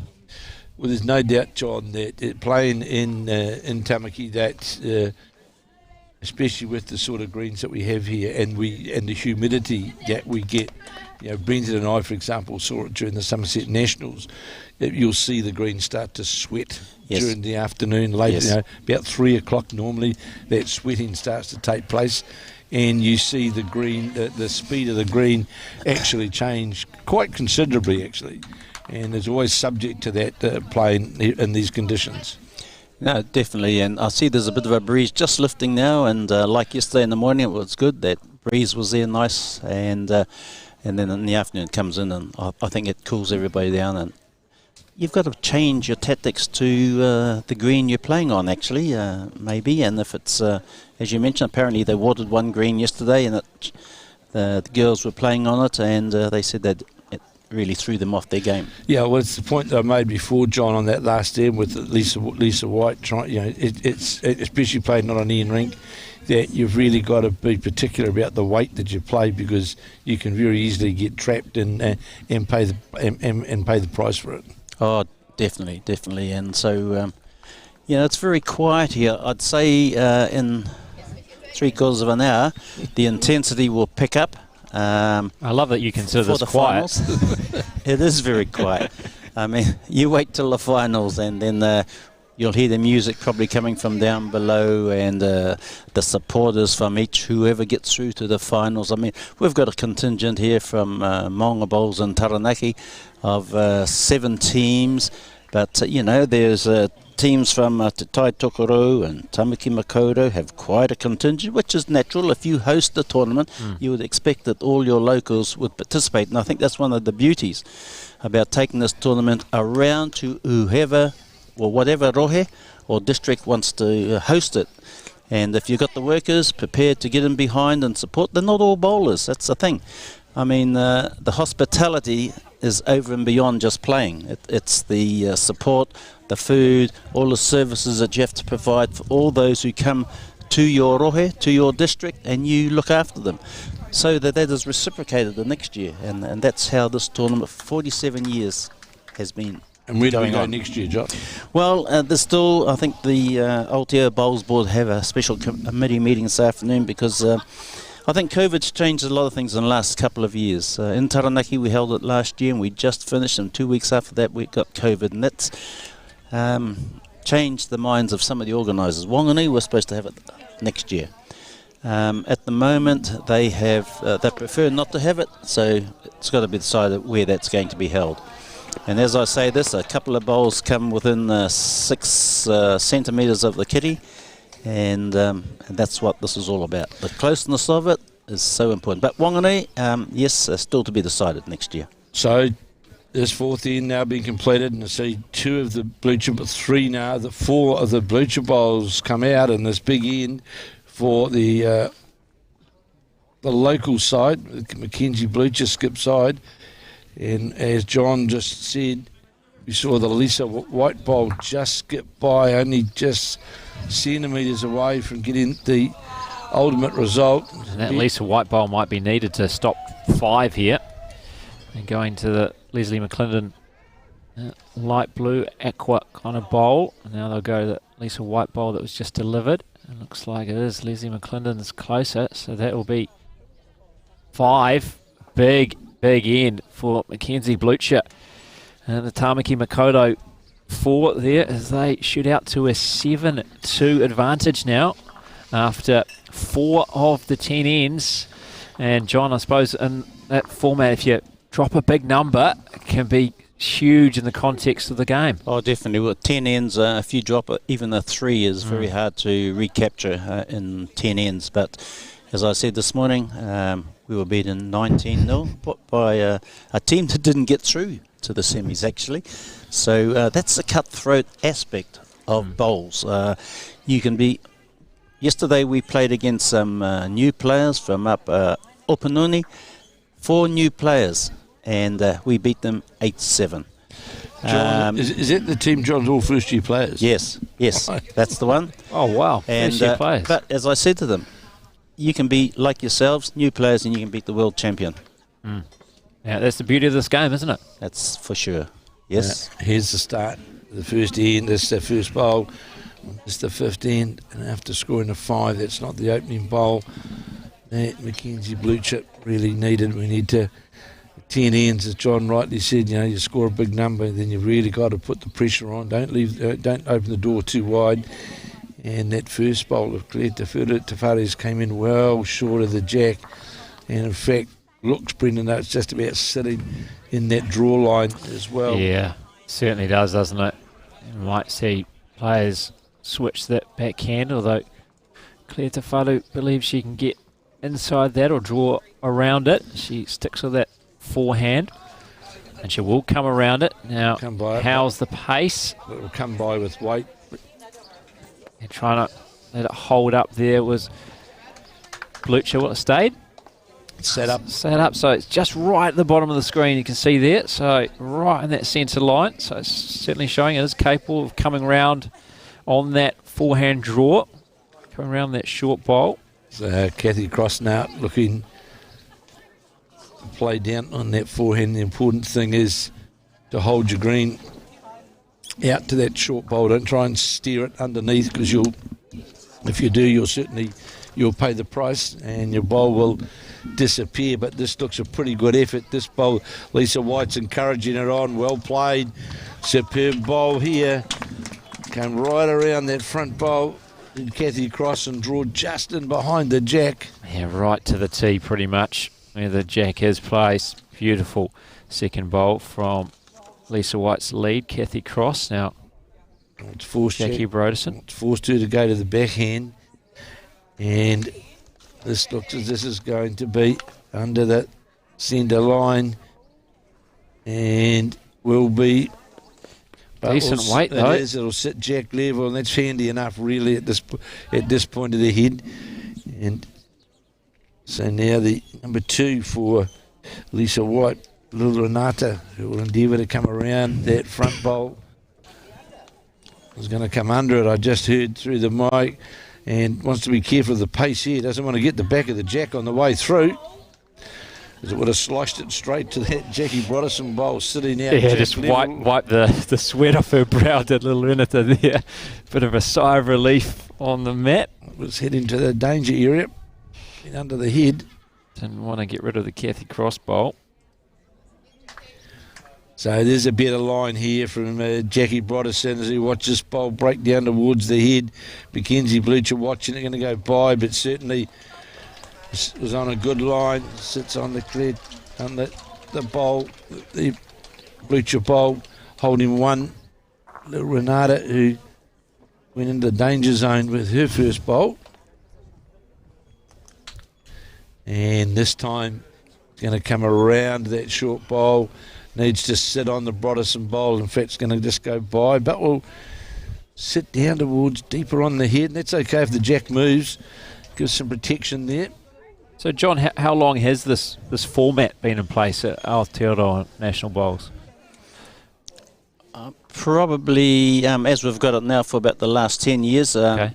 Well, there's no doubt, John, that playing in Tamaki, that especially with the sort of greens that we have here and the humidity that we get. Brendan and I, for example, saw it during the Somerset Nationals. You'll see the green start to sweat during the afternoon, late, about 3 o'clock normally, that sweating starts to take place, and you see the green, the speed of the green actually change quite considerably, actually, and it's always subject to that playing in these conditions. No, definitely, and I see there's a bit of a breeze just lifting now, and like yesterday in the morning, it was good. That breeze was there, nice, and then in the afternoon it comes in, and I think it cools everybody down. And you've got to change your tactics to the green you're playing on, actually, maybe. And if it's, as you mentioned, apparently they watered one green yesterday, and the girls were playing on it, and they said that it really threw them off their game. Yeah, well, it's the point that I made before, John, on that last end with Lisa White. It's especially played not on Ian Rink, that you've really got to be particular about the weight that you play, because you can very easily get trapped and pay the price for it. Oh, definitely. And so, it's very quiet here. I'd say in 3/4 of an hour, the intensity will pick up. I love that you consider this quiet. It is very quiet. I mean, you wait till the finals, and then you'll hear the music probably coming from down below, and the supporters from whoever gets through to the finals. I mean, we've got a contingent here from Maunga Bowls and Taranaki of 7 teams, but there's teams from Te Tai Tokerau and Tamaki Makaurau have quite a contingent, which is natural. If you host a tournament, you would expect that all your locals would participate, and I think that's one of the beauties about taking this tournament around to whoever or whatever rohe or district wants to host it. And if you've got the workers prepared to get in behind and support, they're not all bowlers. That's the thing. I mean, the hospitality is over and beyond just playing. It's the support, the food, all the services that you have to provide for all those who come to your rohe, to your district, and you look after them, so that is reciprocated the next year. And that's how this tournament, for 47 years, has been. And where do we go next year, John? Well, there's still, I think the Aotearoa Bowls Board have a special committee meeting this afternoon, because I think COVID's changed a lot of things in the last couple of years. In Taranaki, we held it last year, and we just finished, and 2 weeks after that we got COVID, and that's changed the minds of some of the organisers. Whanganui were supposed to have it next year. At the moment, they prefer not to have it, so it's got to be decided where that's going to be held. And as I say this, a couple of bowls come within 6 centimetres of the kitty, and that's what this is all about. The closeness of it is so important. But Whanganui, yes, still to be decided next year. So this 4th end now being completed, and I see 2 of the blue chip, but 3 now. The 4 of the blue chip bowls come out in this big end for the local side, the Mackenzie blue chip skip side. And as John just said, we saw the Lisa White bowl just skip by, only just centimetres away from getting the ultimate result. And that Lisa White bowl might be needed to stop 5 here. And going to the Leslie McClendon light blue aqua kind of bowl. And now they'll go to the Lisa White bowl that was just delivered. It looks like it is Leslie McClendon's closer, so that will be 5. Big end for Mackenzie Blucher. And the Tamaki Makoto 4 there as they shoot out to a 7-2 advantage now after 4 of the 10 ends. And John, I suppose in that format, if you drop a big number, it can be huge in the context of the game. Oh, definitely. With 10 ends, if you drop even a 3 is very hard to recapture in 10 ends. But as I said this morning, we were beaten 19-0 by a team that didn't get through to the semis, actually. So that's the cutthroat aspect of bowls. You can be... Yesterday we played against some new players from up Opanuni. 4 new players, and we beat them 8-7. Is that the team John's all first-year players? Yes, that's the one. Oh, wow. And, First-year players. But as I said to them, you can be like yourselves, new players, and you can beat the world champion. Yeah, that's the beauty of this game, isn't it? That's for sure. Yes. Here's the start. The first end, this is the first bowl. It's the 5th end, and after scoring a 5, that's not the opening bowl that Mackenzie Blue Chip really needed. We need to 10 ends, as John rightly said. You score a big number, then you've really got to put the pressure on. Don't open the door too wide. And that first bowl of Claire Tafares came in well short of the jack, and in fact looks, Brendan, that it's just about sitting in that draw line as well. Yeah, certainly does, doesn't it? You might see players switch that backhand, although Claire Tafaru believes she can get inside that or draw around it. She sticks with that forehand, and she will come around it. Now, how's the pace? It will come by with weight. And trying to let it hold up there was Blucher. What, stayed? Set up, so it's just right at the bottom of the screen, you can see there, so right in that centre line, so it's certainly showing it is capable of coming round on that forehand draw, coming around that short bowl. So Kathy Cross now looking to play down on that forehand. The important thing is to hold your green out to that short bowl. Don't try and steer it underneath, because if you do, you'll pay the price and your bowl will disappear. But this looks a pretty good effort. This bowl, Lisa White's encouraging it on. Well played. Superb bowl here. Came right around that front bowl. Did Kathy Cross and draw just in behind the jack. Yeah, right to the tee pretty much where the jack is placed. Beautiful second bowl from Lisa White's lead, Kathy Cross. Now, it's forced Jackie Broderson. It's forced her to go to the backhand. And this looks as this is going to be under the centre line and will be decent weight though. It'll sit jack level, and that's handy enough really at this point of the head. And so now the number 2 for Lisa White, Little Renata, who will endeavour to come around that front bowl. Is going to come under it, I just heard through the mic, and wants to be careful of the pace here. Doesn't want to get the back of the jack on the way through, because it would have sliced it straight to that Jackie Broderson bowl sitting out. Yeah, just wipe the sweat off her brow, did Little Renata there. Bit of a sigh of relief on the mat. It was heading to the danger area, under the head. Didn't want to get rid of the Kathy Cross bowl. So there's a better line here from Jackie Broderson as he watches this bowl break down towards the head. Mackenzie Blucher watching it, going to go by, but certainly was on a good line. Sits on the clear, on the bowl. The blue chip bowl, holding one. Little Renata, who went into the danger zone with her first bowl. And this time, going to come around that short bowl. Needs to sit on the Brodesson bowl. In fact, it's going to just go by, but will sit down towards deeper on the head. And that's okay if the jack moves. Gives some protection there. So, John, how long has this format been in place at Aotearoa National Bowls? Probably, as we've got it now for about the last 10 years. Okay.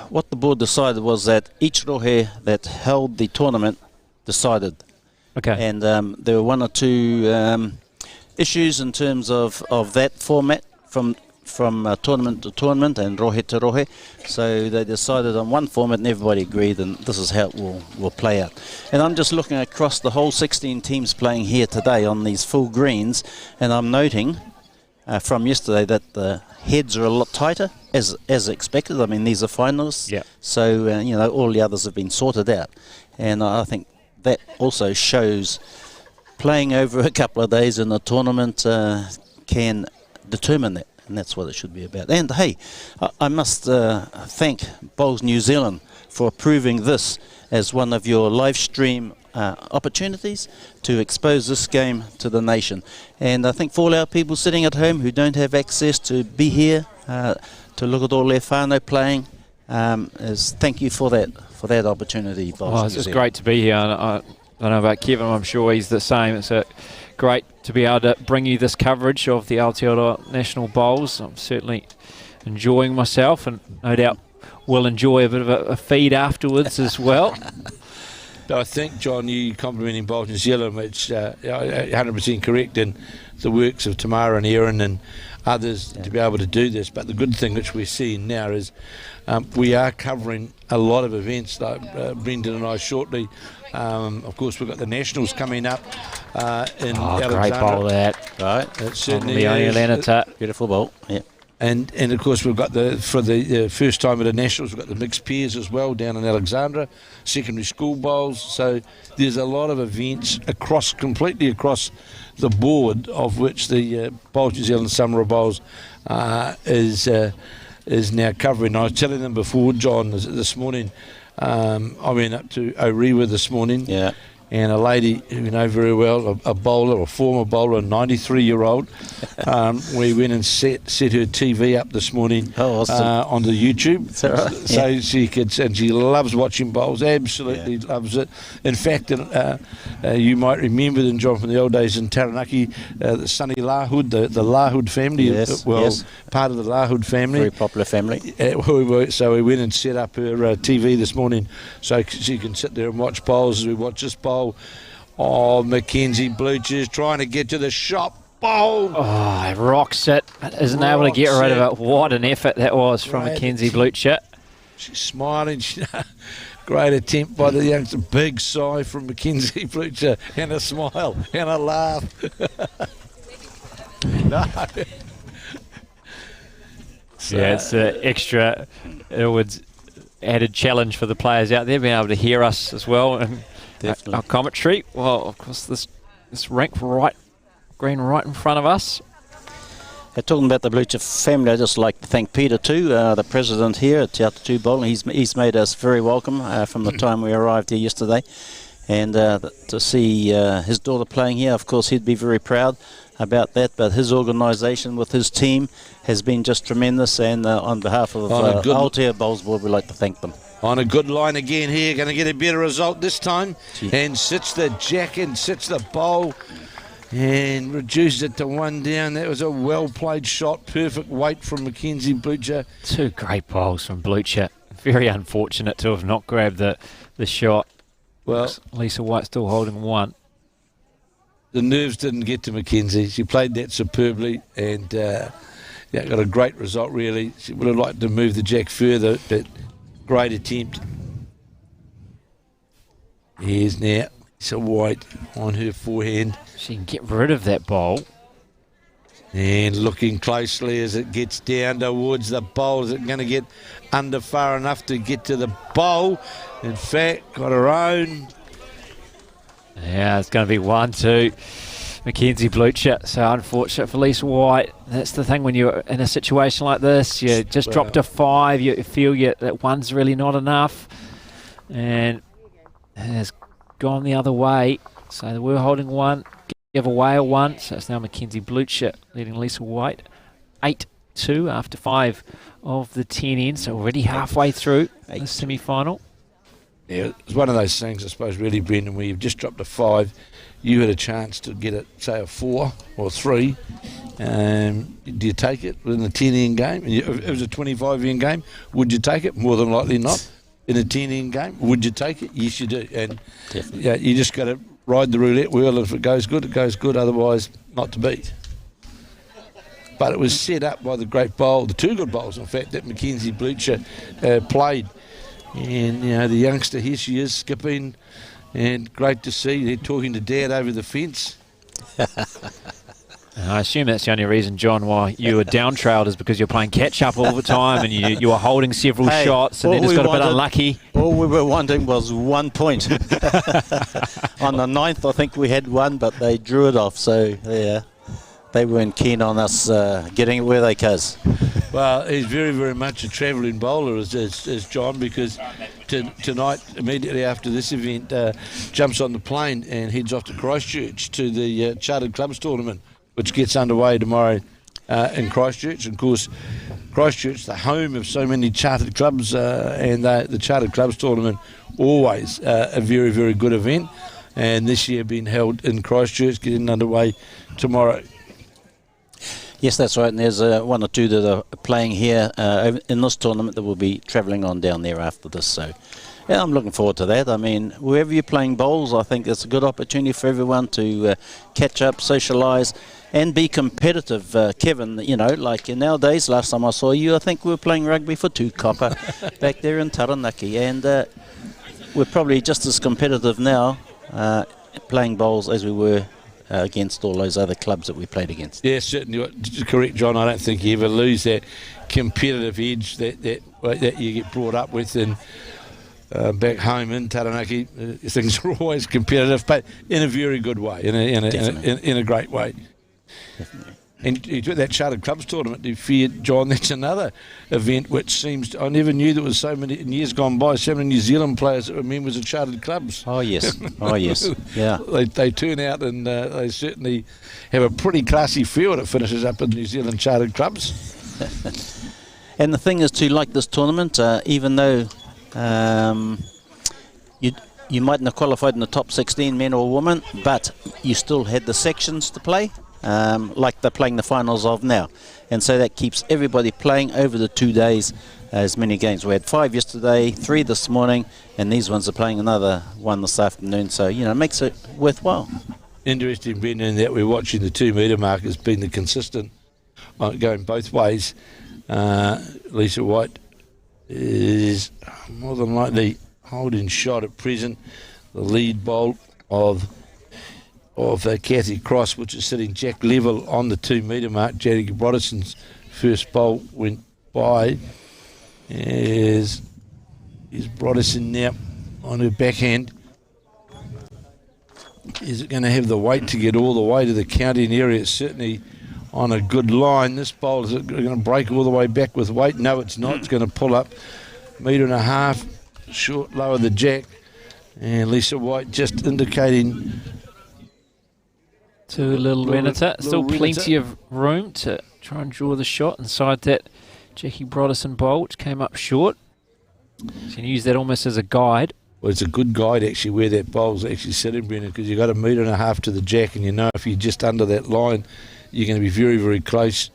What the board decided was that each rohe that held the tournament decided. Okay. And there were one or two issues in terms of that format from tournament to tournament and rohe to rohe. So they decided on one format and everybody agreed, and this is how it will play out. And I'm just looking across the whole 16 teams playing here today on these full greens, and I'm noting from yesterday that the heads are a lot tighter as expected. I mean, these are finalists. Yeah. So, all the others have been sorted out. And I think that also shows playing over a couple of days in a tournament can determine that, and that's what it should be about. And hey, I must thank Bowls New Zealand for approving this as one of your live stream opportunities to expose this game to the nation. And I think for all our people sitting at home who don't have access to be here to look at all their whānau playing, thank you for that opportunity. Well, it's just great to be here. I don't know about Kevin, I'm sure he's the same. It's great to be able to bring you this coverage of the Aotearoa National Bowls. I'm certainly enjoying myself, and no doubt we'll enjoy a bit of a feed afterwards as well. I think, John, you complimenting Bowls New Zealand, which 100% correct, in the works of Tamara and Erin and others to be able to do this. But the good thing which we're seeing now is we are covering a lot of events, like Brendan and I shortly. Of course, we've got the Nationals coming up in Alexandra. Great bowl that. Right. It certainly is. Beautiful bowl. Yeah. And of course we've got for the first time at the Nationals, we've got the mixed pairs as well down in Alexandra, secondary school bowls. So there's a lot of events completely across the board, of which the Bowls New Zealand Summer Bowls is now covering. I was telling them before, John, this morning, I went up to Aotearoa this morning. Yeah. And a lady who we know very well, a bowler, a former bowler, a 93-year-old, we went and set her TV up this morning onto YouTube. Is that right? So she could, and she loves watching bowls, absolutely loves it. In fact, you might remember them, John, from the old days in Taranaki, the Sonny Lahud, the Lahud family, part of the Lahud family. Very popular family. So we went and set up her TV this morning so she can sit there and watch bowls as we watch this bowl. Oh, Mackenzie Bluchers trying to get to the shop bowl. Oh, rocks it. Isn't able to get rid of it. What an effort that was from Mackenzie Blucher. She's smiling. Great attempt by the youngster. Big sigh from Mackenzie Blucher, and a smile and a laugh. No. Yeah, it's an extra added challenge for the players out there, being able to hear us as well. And our commentary, well, of course, this rink green right in front of us. Talking about the Blucher family, I'd just like to thank Peter too, the president here at Te Atatu Bowling. He's made us very welcome from the time we arrived here yesterday. And to see his daughter playing here, of course, he'd be very proud about that. But his organisation with his team has been just tremendous. And on behalf of Aotearoa Bowls Board, we'd like to thank them. On a good line again here, going to get a better result this time. And sits the jack and sits the bowl and reduces it to one down. That was a well-played shot, perfect weight from Mackenzie Blucher. Two great bowls from Blucher. Very unfortunate to have not grabbed the shot. Well, Lisa White still holding one. The nerves didn't get to Mackenzie. She played that superbly and got a great result, really. She would have liked to move the jack further, but great attempt. Here's now Lisa White on her forehand. She can get rid of that bowl. And looking closely as it gets down towards the bowl. Is it going to get under far enough to get to the bowl? In fact, got her own. Yeah, it's going to be 1-2. Mackenzie Blucher. So unfortunate for Lisa White. That's the thing when you're in a situation like this. You just dropped a 5. You feel that one's really not enough. And it has gone the other way. So they were holding 1. Give away a 1. So it's now Mackenzie Blucher leading Lisa White 8-2 after 5 of the 10 ends. So already halfway through the semi-final. Yeah, it's one of those things, I suppose, really, Brendan, where you've just dropped a 5. You had a chance to get it, say, a 4 or 3. Do you take it in a 10-end game? If it was a 25-end game, would you take it? More than likely not. In a 10-end game, would you take it? Yes, you do. And yeah, you just got to ride the roulette wheel. If it goes good, it goes good. Otherwise, not to beat. But it was set up by the great bowl, the 2 good bowls, in fact, that Mackenzie Blucher played. And, the youngster, here she is, skipping. And great to see. They're talking to Dad over the fence. I assume that's the only reason, John, why you were downtrailed is because you're playing catch-up all the time and you were holding several shots and then just got a bit unlucky. All we were wanting was 1 point. On the 9th, I think we had 1, but they drew it off. So, yeah, they weren't keen on us getting it where they cuz. Well, he's very, very much a travelling bowler, as John, because tonight, immediately after this event, jumps on the plane and heads off to Christchurch to the Chartered Clubs tournament, which gets underway tomorrow in Christchurch. And of course, Christchurch, the home of so many chartered clubs, and the Chartered Clubs tournament, always a very, very good event. And this year being held in Christchurch, getting underway tomorrow. Yes, that's right. And there's 1 or 2 that are playing here in this tournament that will be travelling on down there after this. So, yeah, I'm looking forward to that. I mean, wherever you're playing bowls, I think it's a good opportunity for everyone to catch up, socialise, and be competitive. Kevin, like nowadays, last time I saw you, I think we were playing rugby for 2 copper back there in Taranaki. And we're probably just as competitive now playing bowls as we were against all those other clubs that we played against. Yeah, certainly. Correct, John. I don't think you ever lose that competitive edge that you get brought up with. And back home in Taranaki, things are always competitive, but in a very good way, in a great way. Definitely. And you took that Chartered Clubs tournament, do you fear, John, that's another event which seems, I never knew there was so many, in years gone by, so many New Zealand players that were members of Chartered Clubs. Oh, yes. Oh, yes. Yeah. They turn out and they certainly have a pretty classy field that finishes up in New Zealand Chartered Clubs. And the thing is, too, like this tournament, even though you mightn't have qualified in the top 16 men or women, but you still had the sections to play. Like they're playing the finals of now. And so that keeps everybody playing over the 2 days as many games. We had 5 yesterday, 3 this morning, and these ones are playing another 1 this afternoon. So, it makes it worthwhile. Interesting, Brendan, that we're watching the 2 metre mark has been the consistent, going both ways. Lisa White is more than likely holding shot at present. The lead bowl of Kathy Cross, which is sitting jack level on the 2 metre mark. Jackie Brodeson's first bowl went by. Is Broderson now on her backhand? Is it going to have the weight to get all the way to the counting area? It's certainly on a good line. This bowl, is it going to break all the way back with weight? No, it's not. It's going to pull up 1.5 metres short, lower the jack. And Lisa White just indicating to Little Renata. Still plenty of room to try and draw the shot inside that Jackie Broderson bowl, which came up short. So you can use that almost as a guide. Well, it's a good guide, actually, where that bowl's actually sitting, Brendan, because you've got 1.5 metres to the jack, and if you're just under that line, you're going to be very, very close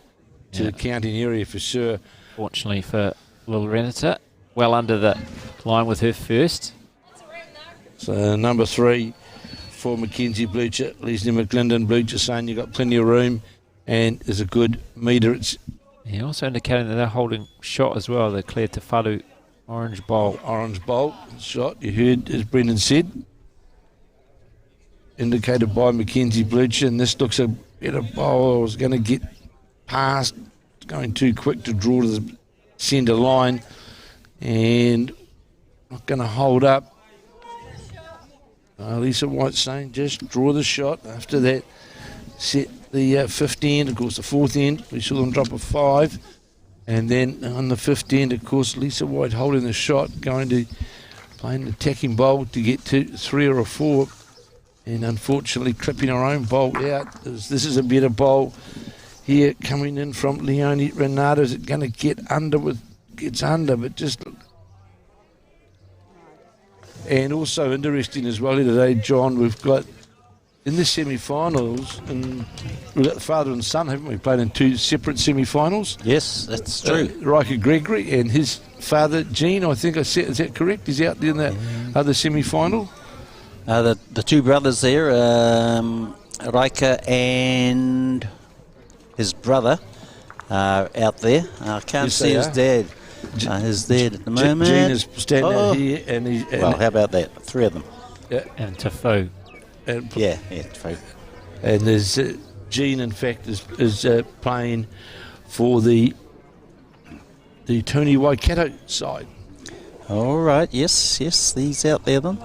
to the counting area for sure. Fortunately for Little Renata, well under the line with her first. So number 3 for Mackenzie Blucher, Leslie McClendon. Blucher saying you've got plenty of room and there's a good metre. It's also indicating that they're holding shot as well. They're cleared to Whalu orange bowl. Orange bowl shot, you heard, as Brendan said, indicated by Mackenzie Blucher, and this looks a better bowl. I was going to get past, it's going too quick to draw to the centre line and not going to hold up. Lisa White saying just draw the shot. After that set the fifth end, of course the fourth end, we saw them drop a 5. And then on the fifth end, of course, Lisa White holding the shot, going to play an attacking bowl to get to 3 or a 4. And unfortunately tripping her own bowl out. This is a better bowl here coming in from Leonie Renato. Is it going to get under gets under, but just... And also interesting as well here today, John, we've got in the semi-finals, and we've got the father and son, haven't we? Played in 2 separate semi-finals. Yes, that's true. Riker Gregory and his father, Gene, I think I said, is that correct? He's out there in that other semi-final? The 2 brothers there, Riker and his brother, are out there. I can't see his dad. His dad at the moment. Gene is standing out here. And well, how about that? 3 of them. Yeah. And Tafu. Yeah, Tafu. And there's Gene, in fact, is playing for the Tony Waikato side. All right, yes, he's out there then.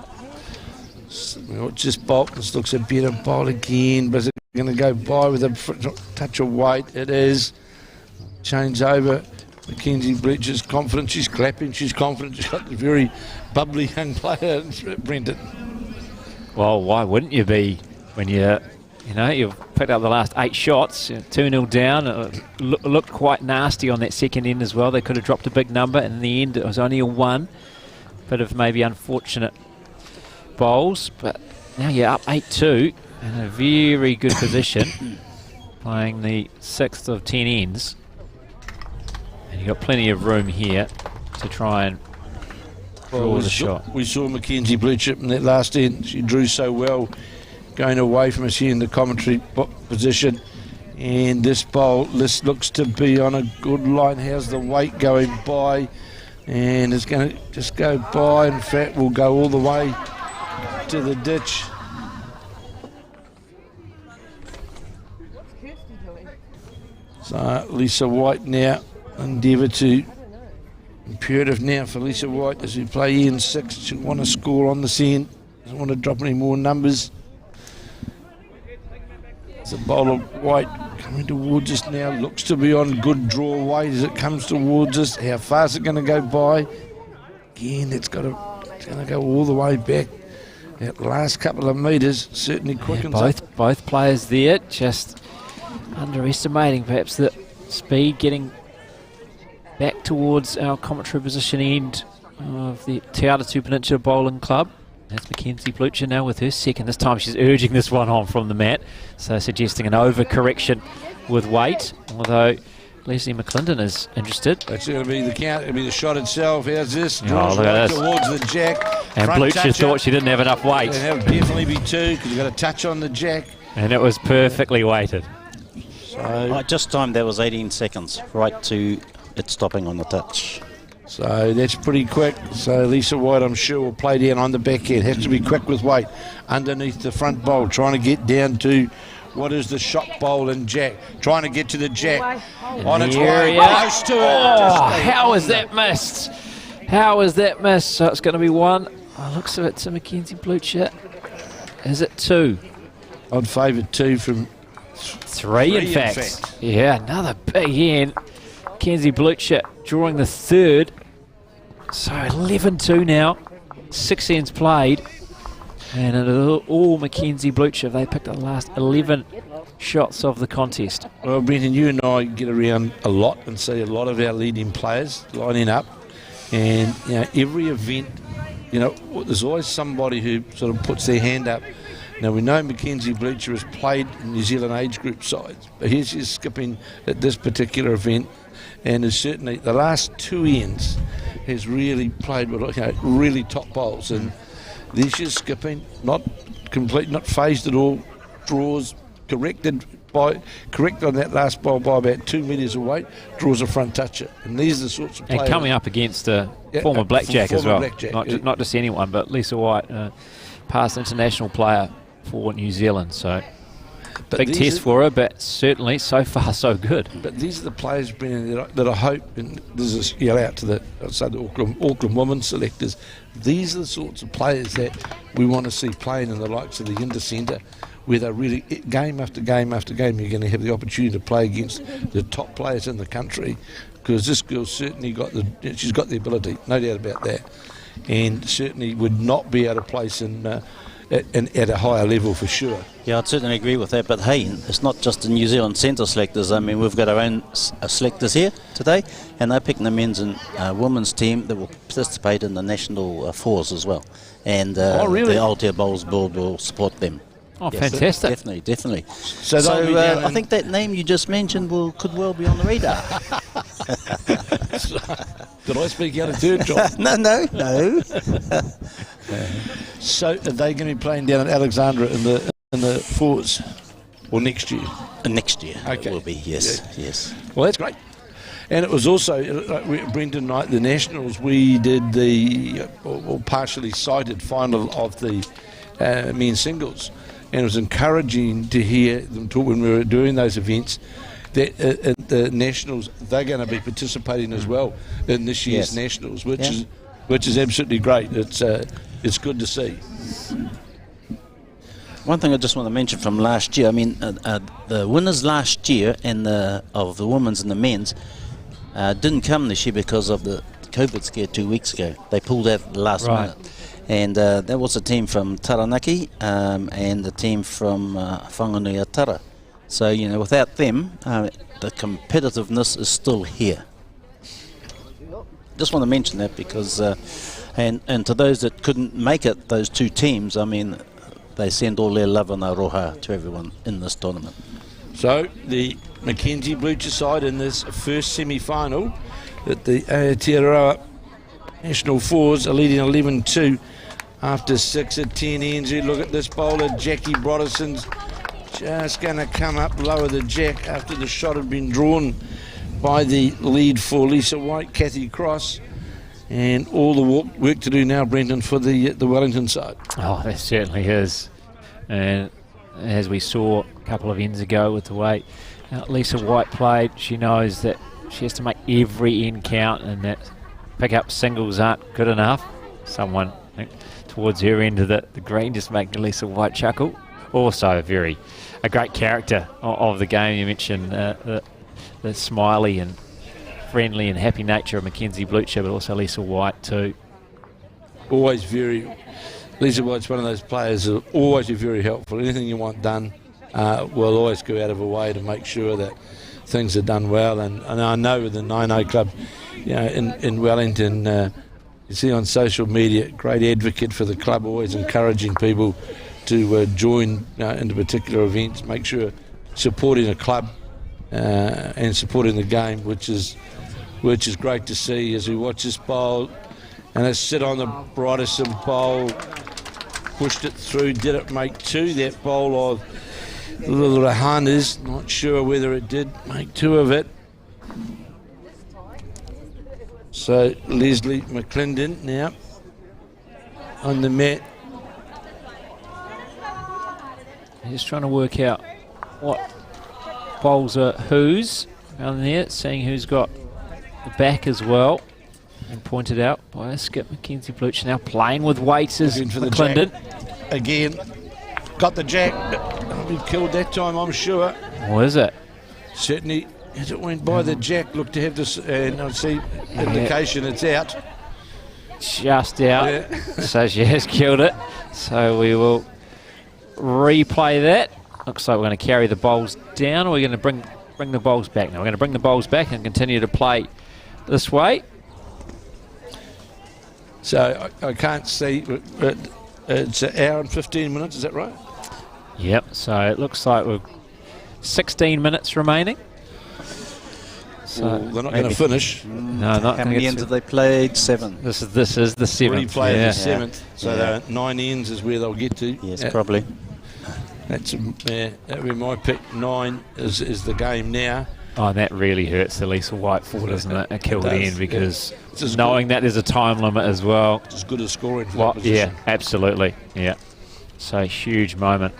Just Bolt. This looks a better bowl again, but is it going to go by with a touch of weight? It is. Change over. Mackenzie Bleacher's confident. She's clapping. She's confident. She's got a very bubbly young player, Brendan. Well, why wouldn't you be when you've picked up the last 8 shots, 2-0 down. It looked quite nasty on that second end as well. They could have dropped a big number, and in the end it was only a 1. Bit of maybe unfortunate bowls, but now you're up 8-2 in a very good position, playing the 6th of 10 ends. And you've got plenty of room here to try and draw the shot. We saw Mackenzie Bluechip in that last end. She drew so well, going away from us here in the commentary position. And this bowl, this looks to be on a good line. How's the weight going by? And it's going to just go by. In fact, we'll go all the way to the ditch. So Lisa White now endeavour to imperative now for Lisa White as we play in 6. She want to score on this end, doesn't want to drop any more numbers. There's a bowl of White coming towards us now, looks to be on good draw weight as it comes towards us. How far is it going to go by? Again, it's going to go all the way back. That last couple of metres certainly quickens up. Both players there, just underestimating perhaps the speed, getting back towards our commentary position end of the Te Atatu Peninsula Bowling Club. That's Mackenzie Blucher now with her second. This time she's urging this one on from the mat, so suggesting an overcorrection with weight, although Leslie McClendon is interested. That's going to be the count. It'll be the shot itself. How's this? Draws look at this. Towards the jack. And Blucher thought she didn't have enough weight. That would definitely be 2 because you've got a touch on the jack. And it was perfectly weighted. So just timed that was 18 seconds, right to it stopping on the touch. So that's pretty quick. So Lisa White, I'm sure, will play down on the back end. Has to be quick with weight underneath the front bowl, trying to get down to what is the shot bowl and jack. Trying to get to the jack. On its way, close to it. Oh, how is that missed? How is that missed? So it's going to be 1. Looks of it to Mackenzie Blucher. Is it 2? I'd favour 2 from 3 in fact. Yeah, another big end. Mackenzie Blucher drawing the 3rd. So 11-2 now. 6 ends played. And it is all Mackenzie Blucher. They picked up the last 11 shots of the contest. Well, Brenton, you and I get around a lot and see a lot of our leading players lining up. And, every event, there's always somebody who sort of puts their hand up. Now, we know Mackenzie Blucher has played in New Zealand age group sides, but here's she's skipping at this particular event, and is certainly the last 2 ends has really played with really top bowls, and this is skipping, not complete, not phased at all, draws correct on that last bowl by about 2 metres of weight, draws a front toucher, and these are the sorts of players. And coming up against a former blackjack as well, blackjack. Not just anyone, but Lisa White, past international player for New Zealand. So Big test for her, but certainly so far so good. But these are the players, Brendan, that I hope, and this is a yell out to the Auckland women's selectors, these are the sorts of players that we want to see playing in the likes of the Inter Centre, where they're really, game after game after game, you're going to have the opportunity to play against the top players in the country, because this girl certainly she's got the ability, no doubt about that, and certainly would not be out of place at a higher level for sure. Yeah, I'd certainly agree with that, but hey, it's not just the New Zealand centre selectors. I mean, we've got our own selectors here today, and they're picking the men's and women's team that will participate in the national fours as well. And really? The Aotearoa Bowls Board will support them. Oh, yes, fantastic. Definitely. So I think that name you just mentioned could well be on the radar. Did I speak out of turn, John? No. So are they going to be playing down at Alexandra in the fours, or next year? Next year, okay. It will be, yes, Yeah. yes. Well, that's great. And it was also, Brendan Knight, the Nationals, we did the partially cited final of the men's singles. And it was encouraging to hear them talk when we were doing those events that the Nationals, they're going to be participating as well in this year's Nationals, which is absolutely great. It's good to see. One thing I just want to mention from last year, I mean, the winners last year of the women's and the men's didn't come this year because of the COVID scare 2 weeks ago. They pulled out at the last minute. And that was a team from Taranaki and a team from Whanganui-a-Tara. So, without them, the competitiveness is still here. Just want to mention that because, and to those that couldn't make it, those two teams, I mean, they send all their love and aroha to everyone in this tournament. So, the Mackenzie Blucher side in this first semi-final at the Aotearoa National Fours are leading 11-2 after 6 at 10 ends. Look at this bowler, Jackie Broderson's just going to come up lower the jack after the shot had been drawn by the lead for Lisa White, Kathy Cross, and all the work to do now, Brendan, for the Wellington side. Oh, there certainly is. And as we saw a couple of ends ago with the way Lisa White played, she knows that she has to make every end count, and that pick-up singles aren't good enough. Someone towards her end of the green just making Lisa White chuckle. Also a great character of the game. You mentioned the smiley and friendly and happy nature of Mackenzie Blucher, but also Lisa White too. Lisa White's one of those players that will always be very helpful. Anything you want done, will always go out of her way to make sure that things are done well. And I know with the 9 Club, in Wellington, you see on social media, great advocate for the club, always encouraging people to join into particular events, make sure supporting a club and supporting the game, which is great to see as we watch this bowl. And it's sit on the Broderson bowl, pushed it through, did it make two? That bowl of Little Rahana's, not sure whether it did make two of it. So Leslie McClendon now on the mat. Just trying to work out what bowls are whose down there, seeing who's got the back as well. And pointed out by Skip Mackenzie Blucher, now playing with weights as McClendon. Again, got the jack. We killed that time, I'm sure. What is it? Certainly, as it went by, the jack looked to have this, and I see indication it's out. Just out. So she has killed it. So we will replay that. Looks like we're going to carry the bowls down, or we're going to bring the bowls back. Now we're going to bring the bowls back and continue to play this way. So I can't see, but it's an hour and 15 minutes, is that right? Yep, so it looks like we've 16 minutes remaining. So well, they're not going to finish. No, not How many ends have they played? 7. This is the 7th. Replayed the 7th, so they're 9 ends is where they'll get to. Yes, probably. That would be my pick. 9 is the game now. Oh, and that really hurts the Lisa White for, doesn't it? A killed end, because yeah. knowing that there's a time limit as well. It's as good as scoring for that position. Yeah, absolutely. Yeah. So huge moment.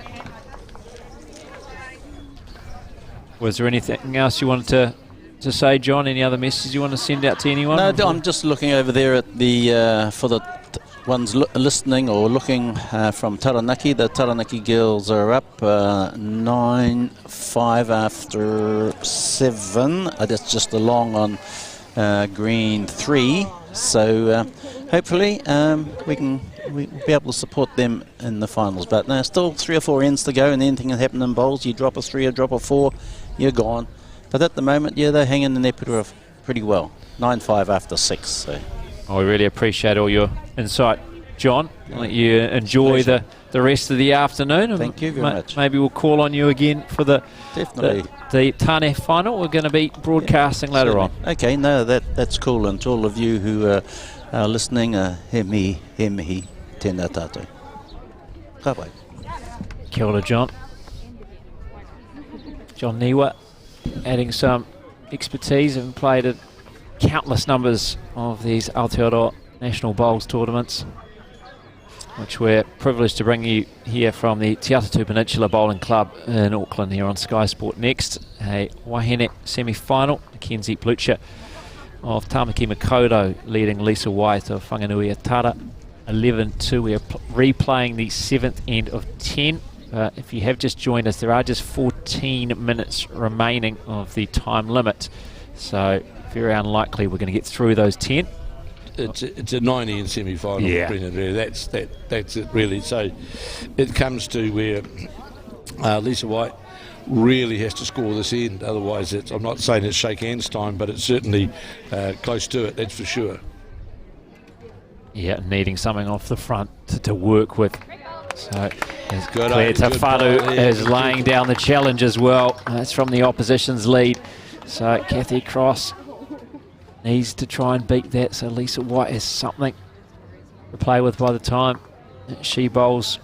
Was there anything else you wanted to say, John? Any other messages you want to send out to anyone? No, I'm just looking over there at the for the ones listening or looking from Taranaki. The Taranaki girls are up 9-5 after 7. That's just along on green 3. So hopefully we'll be able to support them in the finals. But there's still 3 or 4 ends to go, and anything can happen in bowls. You drop a 3 or drop a 4, you're gone. But at the moment, yeah, they're hanging in there pretty well. 9-5 after 6. So. I really appreciate all your insight, John. I'll let you enjoy the rest of the afternoon. Thank you very much. Maybe we'll call on you again for the Tane final. We're going to be broadcasting later on. Okay, no, that's cool. And to all of you who are listening, he mihi, tēnā tātou. Ka pai. Kia ora, John. John Niwa adding some expertise and played at countless numbers of these Aotearoa National Bowls tournaments, which we're privileged to bring you here from the Te Atatu Peninsula Bowling Club in Auckland here on Sky Sport Next. A Wahine semi-final, Mackenzie Blucher of Tamaki Makoto leading Lisa White of Whanganui Atara 11-2. We are replaying the 7th end of 10. If you have just joined us, there are just 14 minutes remaining of the time limit, so very unlikely we're going to get through those 10. It's a 90 in semi-final, yeah. Brendan, really. That's it, really. So it comes to where Lisa White really has to score this end, otherwise I'm not saying it's shake hands time, but it's certainly close to it, that's for sure. Yeah, needing something off the front to work with. So Claire good Tawhatu ball, is laying down the challenge as well. That's from the opposition's lead. So Kathy Cross needs to try and beat that. So Lisa White has something to play with by the time she bowls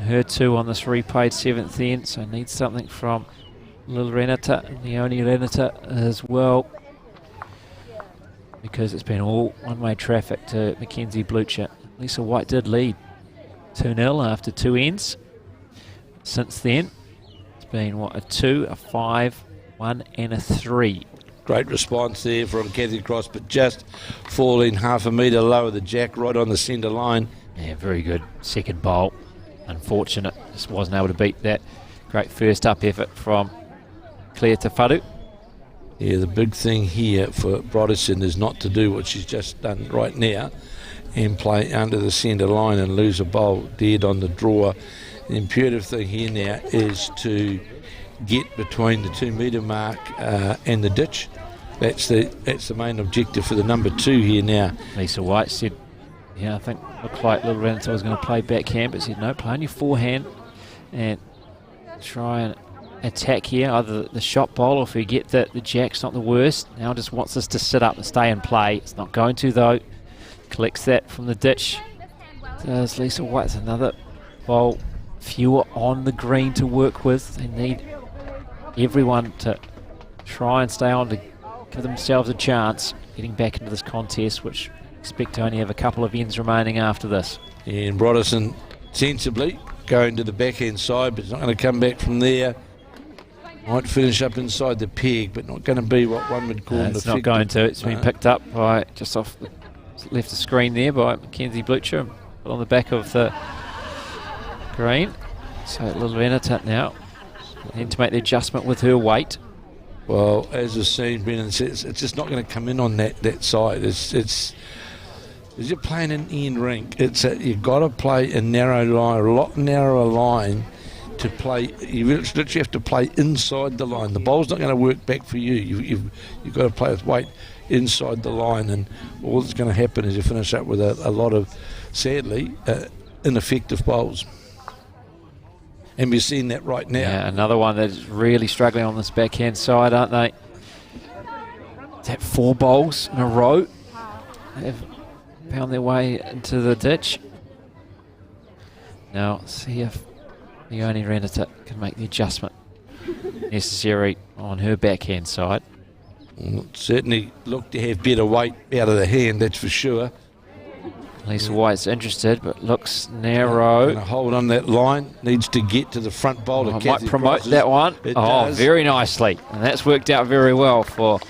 her 2 on this replayed 7th end. So needs something from Lil Renata and Leonie Renata as well, because it's been all one-way traffic to Mackenzie Blucher. Lisa White did lead 2-0 after 2 ends. Since then, it's been, a 2, a 5, 1 and a 3. Great response there from Kathy Cross, but just falling half a metre lower the jack right on the centre line. Yeah, very good second bowl. Unfortunate, just wasn't able to beat that. Great first up effort from Claire Tawhatu. Yeah, the big thing here for Brodison is not to do what she's just done right now and play under the centre line and lose a bowl dead on the draw. The imperative thing here now is to get between the 2 metre mark and the ditch. That's the main objective for the number 2 here now. Lisa White said, yeah, I think looked like Little Renata was going to play backhand, but said no, play on your forehand and try and attack here, either the shot bowl or if we get the jack's not the worst. Now just wants us to sit up and stay in play. It's not going to though. Collects that from the ditch. Does Lisa White. It's another bowl fewer on the green to work with. They need everyone to try and stay on to give themselves a chance getting back into this contest, which expect to only have a couple of ends remaining after this. And Brodison sensibly going to the backhand side, but it's not going to come back from there. Might finish up inside the peg, but not going to be what one would call an it's not going to. It's been picked up by just off the left of screen there by Mackenzie Blucher, put on the back of the green. So Little Renata now need to make the adjustment with her weight. Well, as we've seen, Brendan says, it's just not going to come in on that side. It's as you're playing an end rink, you've got to play a narrow line, a lot narrower line to play. You literally have to play inside the line. The bowl's not going to work back for you. You've got to play with weight inside the line, and all that's going to happen is you finish up with a lot of, sadly, ineffective bowls. And we're seeing that right now. Yeah, another one that's really struggling on this backhand side, aren't they? Is that 4 bowls in a row? They've found their way into the ditch. Now, see if Leonie Renata can make the adjustment necessary on her backhand side. Well, certainly look to have better weight out of the hand, that's for sure. Lisa White's interested, but looks narrow. Gonna hold on that line. Needs to get to the front bowler. I might promote that one. Does. Very nicely. And that's worked out very well for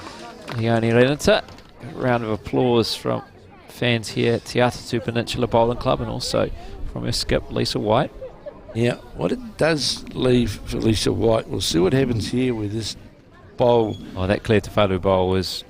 Leone Renata. A round of applause from fans here at Te Atatu Peninsula Bowling Club, and also from her skip, Lisa White. Yeah, what it does leave for Lisa White, we'll see what happens here with this bowl. Oh, that Claire Tefalu bowl is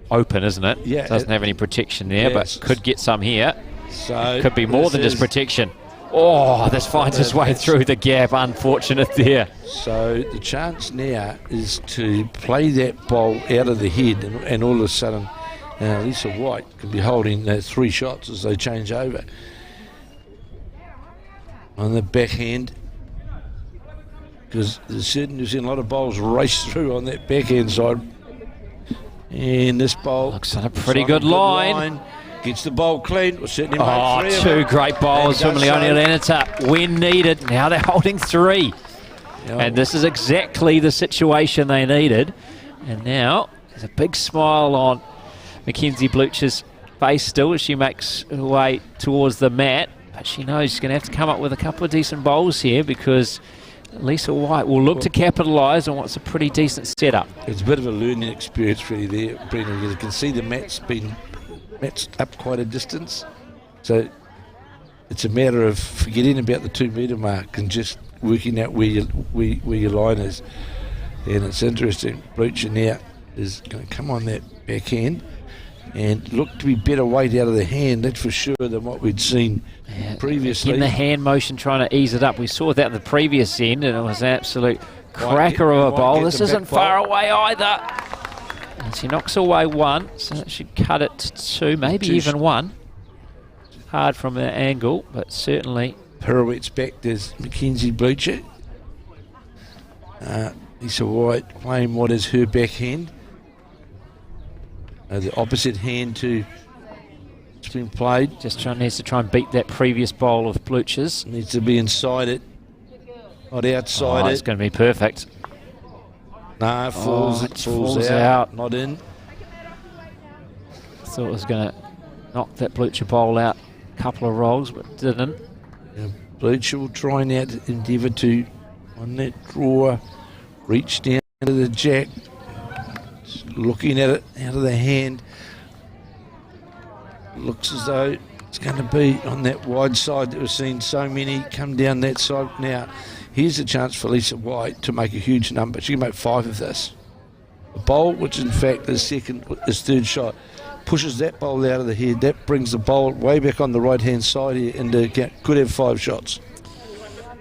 open, isn't it? Yeah. Doesn't have any protection there, but could get some here. So could be more than just protection. Oh, this finds its way through the gap. Unfortunate there. So the chance now is to play that bowl out of the head, and all of a sudden Lisa White could be holding 3 shots as they change over. On the backhand, because there's certainly seen a lot of bowls race through on that backhand side. And this bowl looks on a pretty good line. Gets the bowl clean. We'll certainly make 3 2 great bowls from Leone Renata when needed. Now they're holding 3. And this is exactly the situation they needed. And now there's a big smile on Mackenzie Blucher's face still as she makes her way towards the mat. But she knows she's going to have to come up with a couple of decent bowls here, because Lisa White will look to capitalise on what's a pretty decent setup. It's a bit of a learning experience really there, Brendan. You can see the mat's up quite a distance. So it's a matter of forgetting about the 2 metre mark and just working out where your line is. And it's interesting. Blucher now is going to come on that backhand and look to be better weight out of the hand, that's for sure, than what we'd seen previously. In the hand motion, trying to ease it up. We saw that at the previous end, and it was an absolute cracker of a bowl. This isn't far away either. And she knocks away 1, so that should cut it to 2, maybe even 1. Hard from that angle, but certainly. Pirouettes back, there's Mackenzie Blucher. Lisa White playing what is her backhand. The opposite hand to it's been played. Needs to try and beat that previous bowl of Blucher's. Needs to be inside it, not outside it. It's going to be perfect. No, falls out. Not in. Thought it was going to knock that Blucher bowl out a couple of rolls, but didn't. Yeah, Blucher will try now to endeavour to, on that draw, reach down to the jack. Looking at it out of the hand, looks as though it's going to be on that wide side that we've seen so many come down that side. Now here's a chance for Lisa White to make a huge number. She can make 5 of this. The bowl, which in fact is third shot, pushes that bowl out of the head. That brings the bowl way back on the right hand side here, and could have 5 shots.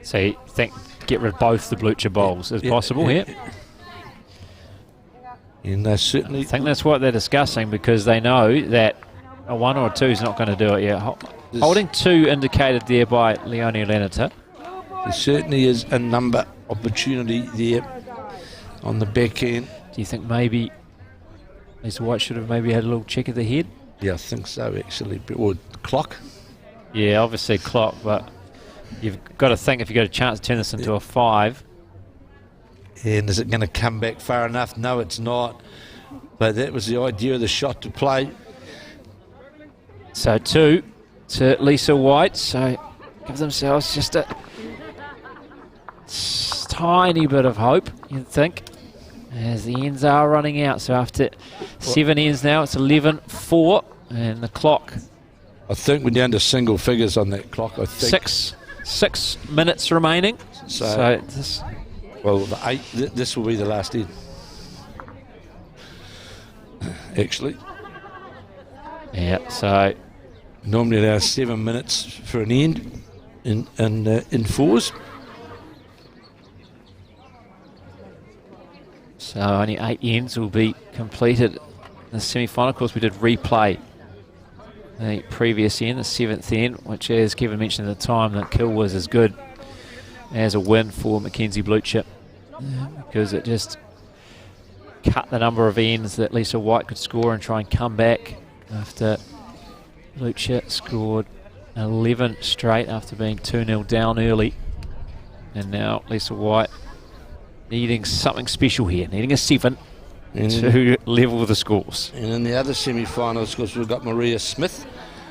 So you think get rid of both the Blucher bowls as possible here? And they certainly... I think that's what they're discussing, because they know that a 1 or a 2 is not going to do it yet. Holding 2 indicated there by Leone Renata. There certainly is a number opportunity there on the backhand. Do you think maybe Lisa White should have maybe had a little check of the head? Yeah, I think so actually. Or clock. Yeah, obviously clock, but you've got to think if you've got a chance to turn this into a 5. And is it going to come back far enough? No, it's not. But that was the idea of the shot to play. So 2 to Lisa White. So give themselves just a tiny bit of hope, you'd think, as the ends are running out. So after 7 ends now, it's 11-4, and the clock. I think we're down to single figures on that clock. I think 6 minutes remaining. So this. Well, this will be the last end. Actually. Yeah, so normally allow 7 minutes for an end in fours. So only 8 ends will be completed in the semi-final. Of course, we did replay the previous end, the 7th end, which, as Kevin mentioned at the time, that kill was as good as a win for Mackenzie Blucher, because it just cut the number of ends that Lisa White could score and try and come back after Blucher scored 11 straight after being 2-0 down early. And now Lisa White needing something special here, needing a 7 to level the scores. And in the other semi-finals, of course, we've got Maria Smith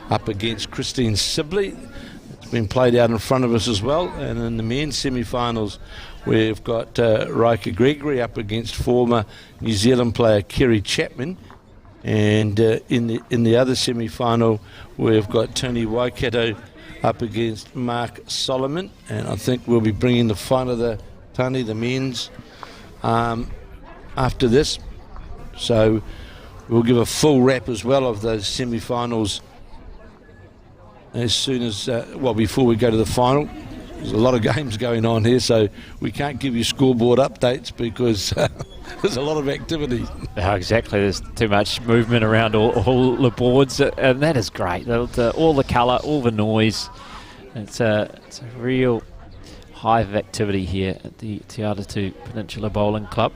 up against Christine Sibley. It's been played out in front of us as well. And in the men's semi-finals, we've got Rika Gregory up against former New Zealand player Kerry Chapman. And in the other semi-final, we've got Tony Waikato up against Mark Solomon. And I think we'll be bringing the final of the men's after this. So we'll give a full wrap as well of those semi-finals as soon as, before we go to the final. There's a lot of games going on here, so we can't give you scoreboard updates because there's a lot of activity. Oh, exactly. There's too much movement around all the boards, and that is great. All the colour, all the noise. It's a real hive of activity here at the Te Atatu Peninsula Bowling Club.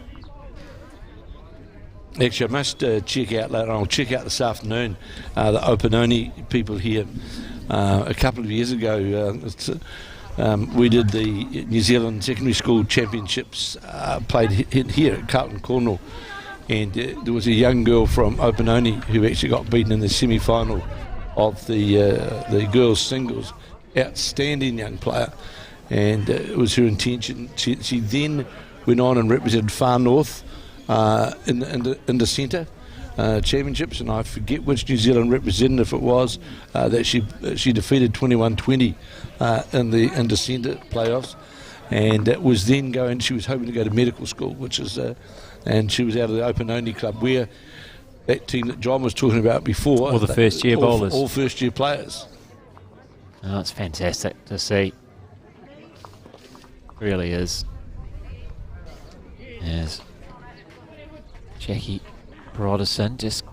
Actually, I must check out later on. I'll check out this afternoon the Openoni people here. A couple of years ago, we did the New Zealand Secondary School Championships played here at Carlton Cornwall, and there was a young girl from Openoni who actually got beaten in the semi-final of the girls' singles. Outstanding young player, and it was her intention. She then went on and represented Far North in the centre championships, and I forget which New Zealand representative it was that she defeated 21-20 in the inter-centre playoffs, and that was then going. She was hoping to go to medical school, which is and she was out of the Open-only club, where that team that John was talking about before. All the first-year bowlers. All first-year players. Oh, it's fantastic to see. Really is. Yes. Jackie Broderson just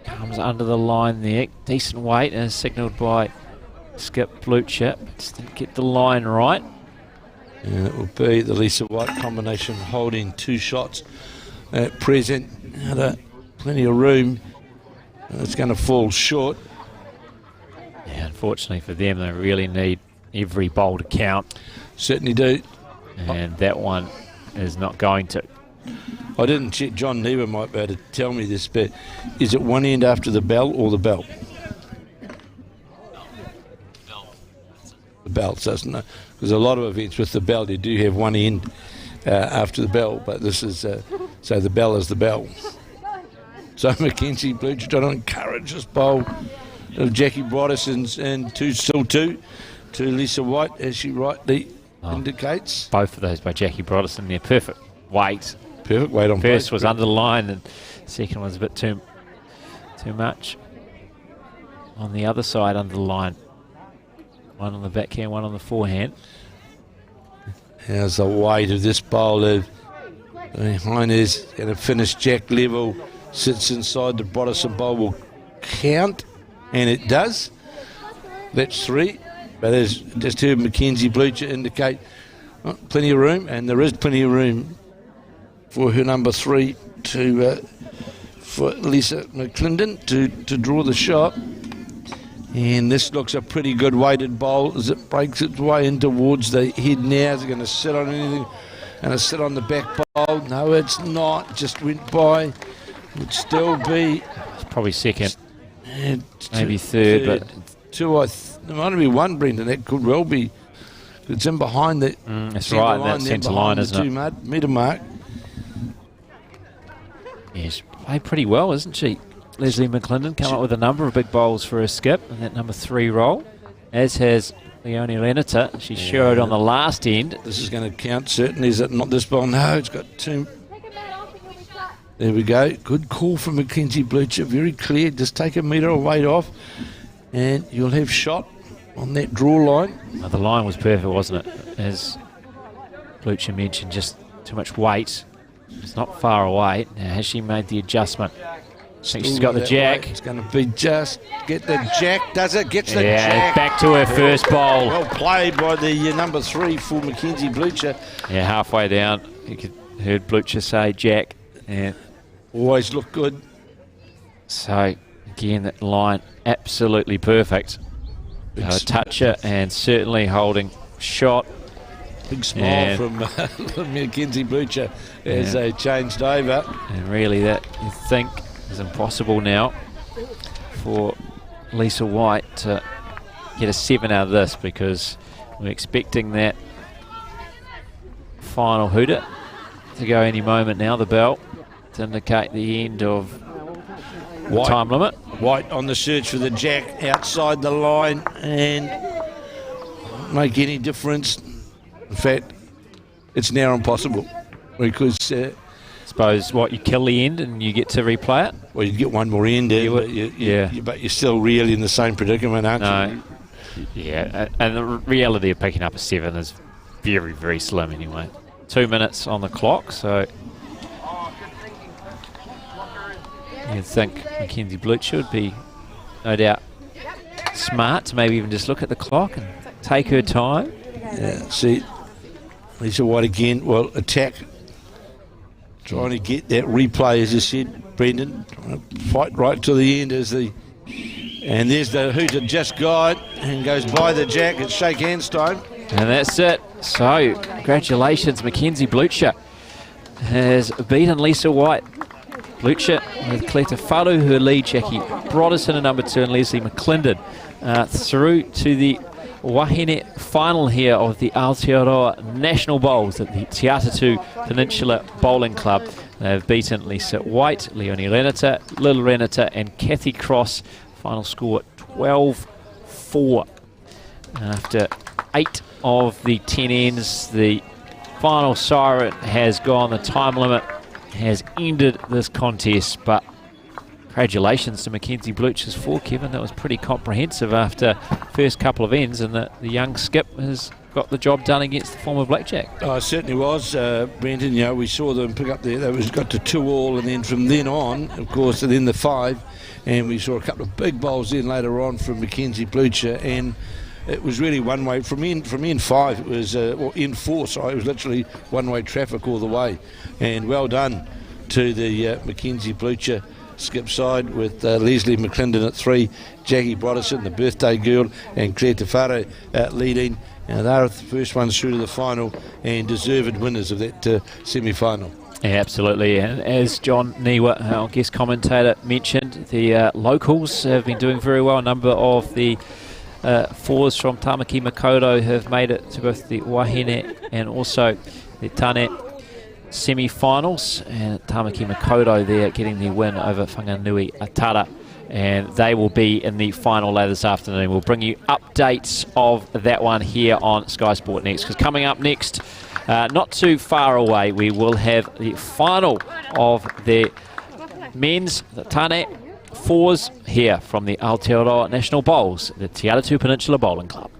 comes under the line there. Decent weight as signalled by Skip Blucher. Just didn't get the line right. And it will be the Lisa White combination holding two shots at present. Plenty of room. It's going to fall short. Yeah, unfortunately for them, they really need every bowl to count. Certainly do. And that one is not going to. I didn't check. John Neva might be able to tell me this, but is it one end after the bell or the bell? The bell, doesn't it? Because a lot of events with the bell, you do have one end after the bell, but this is so the bell is the bell. So Mackenzie Blucher trying to encourage this bowl of Jackie Broderson's and still two to Lisa White, as she rightly indicates. Both of those by Jackie Broderson. They're perfect weight. Perfect weight on First both. was under the line, and second was a bit too much. On the other side, under the line. One on the backhand, one on the forehand. How's the weight of this bowler? Heine's going to finish jack level. Sits inside the Broderson bowl, will count, and it does. That's three. But as just heard Mackenzie Blucher indicate, plenty of room, and there is plenty of room for her number three for Lisa McClendon to draw the shot. And this looks a pretty good weighted bowl as it breaks its way in towards the head now. Is it going to sit on anything? Going to sit on the back bowl? No, it's not. Just went by. Would still be. It's probably second. Maybe third, but two. There might be one, Brendan. That could well be. It's in behind the. That's right, that centre line, isn't it? 2 metre mark. Yeah, she's played pretty well, isn't she? Leslie McClendon come up with a number of big bowls for her skip in that number 3 role, as has Leonie Lenata. She showed on the last end. This is going to count, certainly. Is it not this bowl? No, it's got two. There we go. Good call from Mackenzie Blucher. Very clear. Just take a metre of weight off, and you'll have shot on that draw line. Oh, the line was perfect, wasn't it? As Blucher mentioned, just too much weight. It's not far away. Now, has she made the adjustment? I think she's got the jack. Way. It's going to be just get the jack. Does it? Gets the jack. Back to her first bowl. Well played by the number 3 for Mackenzie Blucher. Yeah, halfway down, you heard Blucher say jack. Yeah. Always look good. So, again, that line absolutely perfect. Toucher and certainly holding shot. Big smile from Mackenzie Blucher as they changed over. And really that, you think, is impossible now for Lisa White to get a 7 out of this, because we're expecting that final hooter to go any moment now, the bell, to indicate the end of White, time limit. White on the search for the jack outside the line, and make any difference. In fact, it's now impossible, because Suppose what, you kill the end and you get to replay it? well, you get one more end in, but you're still really in the same predicament, aren't you? Yeah, and the reality of picking up a 7 is very, very slim anyway. 2 minutes on the clock, so you'd think Mackenzie Blucher would be, no doubt, smart to maybe even just look at the clock and take her time. Yeah, see, Lisa White again, well, attack, trying to get that replay, as you said, Brendan, fight right to the end and there's the hooter just guide and goes by the jack. It's shake hands time. And that's it. So, congratulations, Mackenzie Blucher has beaten Lisa White. Blucher with Cleta Wharu, her lead, Jackie Broderson in number 2, and Leslie McClendon through to the wahine final here of the Aotearoa National Bowls at the Te Atatu Peninsula Bowling Club. They've beaten Lisa White, Leonie Renata, Lil Renata and Kathy Cross. Final score 12-4. After 8 of the 10 ends, the final siren has gone. The time limit has ended this contest, but congratulations to Mackenzie Blucher's 4, Kevin. That was pretty comprehensive after first couple of ends, and the young skip has got the job done against the former blackjack. Oh, it certainly was, Brendan. You know, we saw them pick up there. They got to 2-all, and then from then on, of course, and then the 5, and we saw a couple of big bowls in later on from Mackenzie Blucher, and it was really one way from end 5. It was end 4. Sorry, it was literally one-way traffic all the way. And well done to the Mackenzie Blucher skip side, with Leslie McClendon at 3, Jackie Broderson, the birthday girl, and Claire Tefaro leading. They're the first ones through to the final and deserved winners of that semi-final. Yeah, absolutely, and as John Niwa, our guest commentator, mentioned, the locals have been doing very well. A number of the 4s from Tamaki Makaurau have made it to both the wahine and also the tane semi-finals, and Tamaki Makaurau there getting the win over Whanganui Atara, and they will be in the final later this afternoon. We'll bring you updates of that one here on Sky Sport Next, because coming up next, not too far away, we will have the final of the men's tane 4s here from the Aotearoa National Bowls, the Te Atatu Peninsula Bowling Club.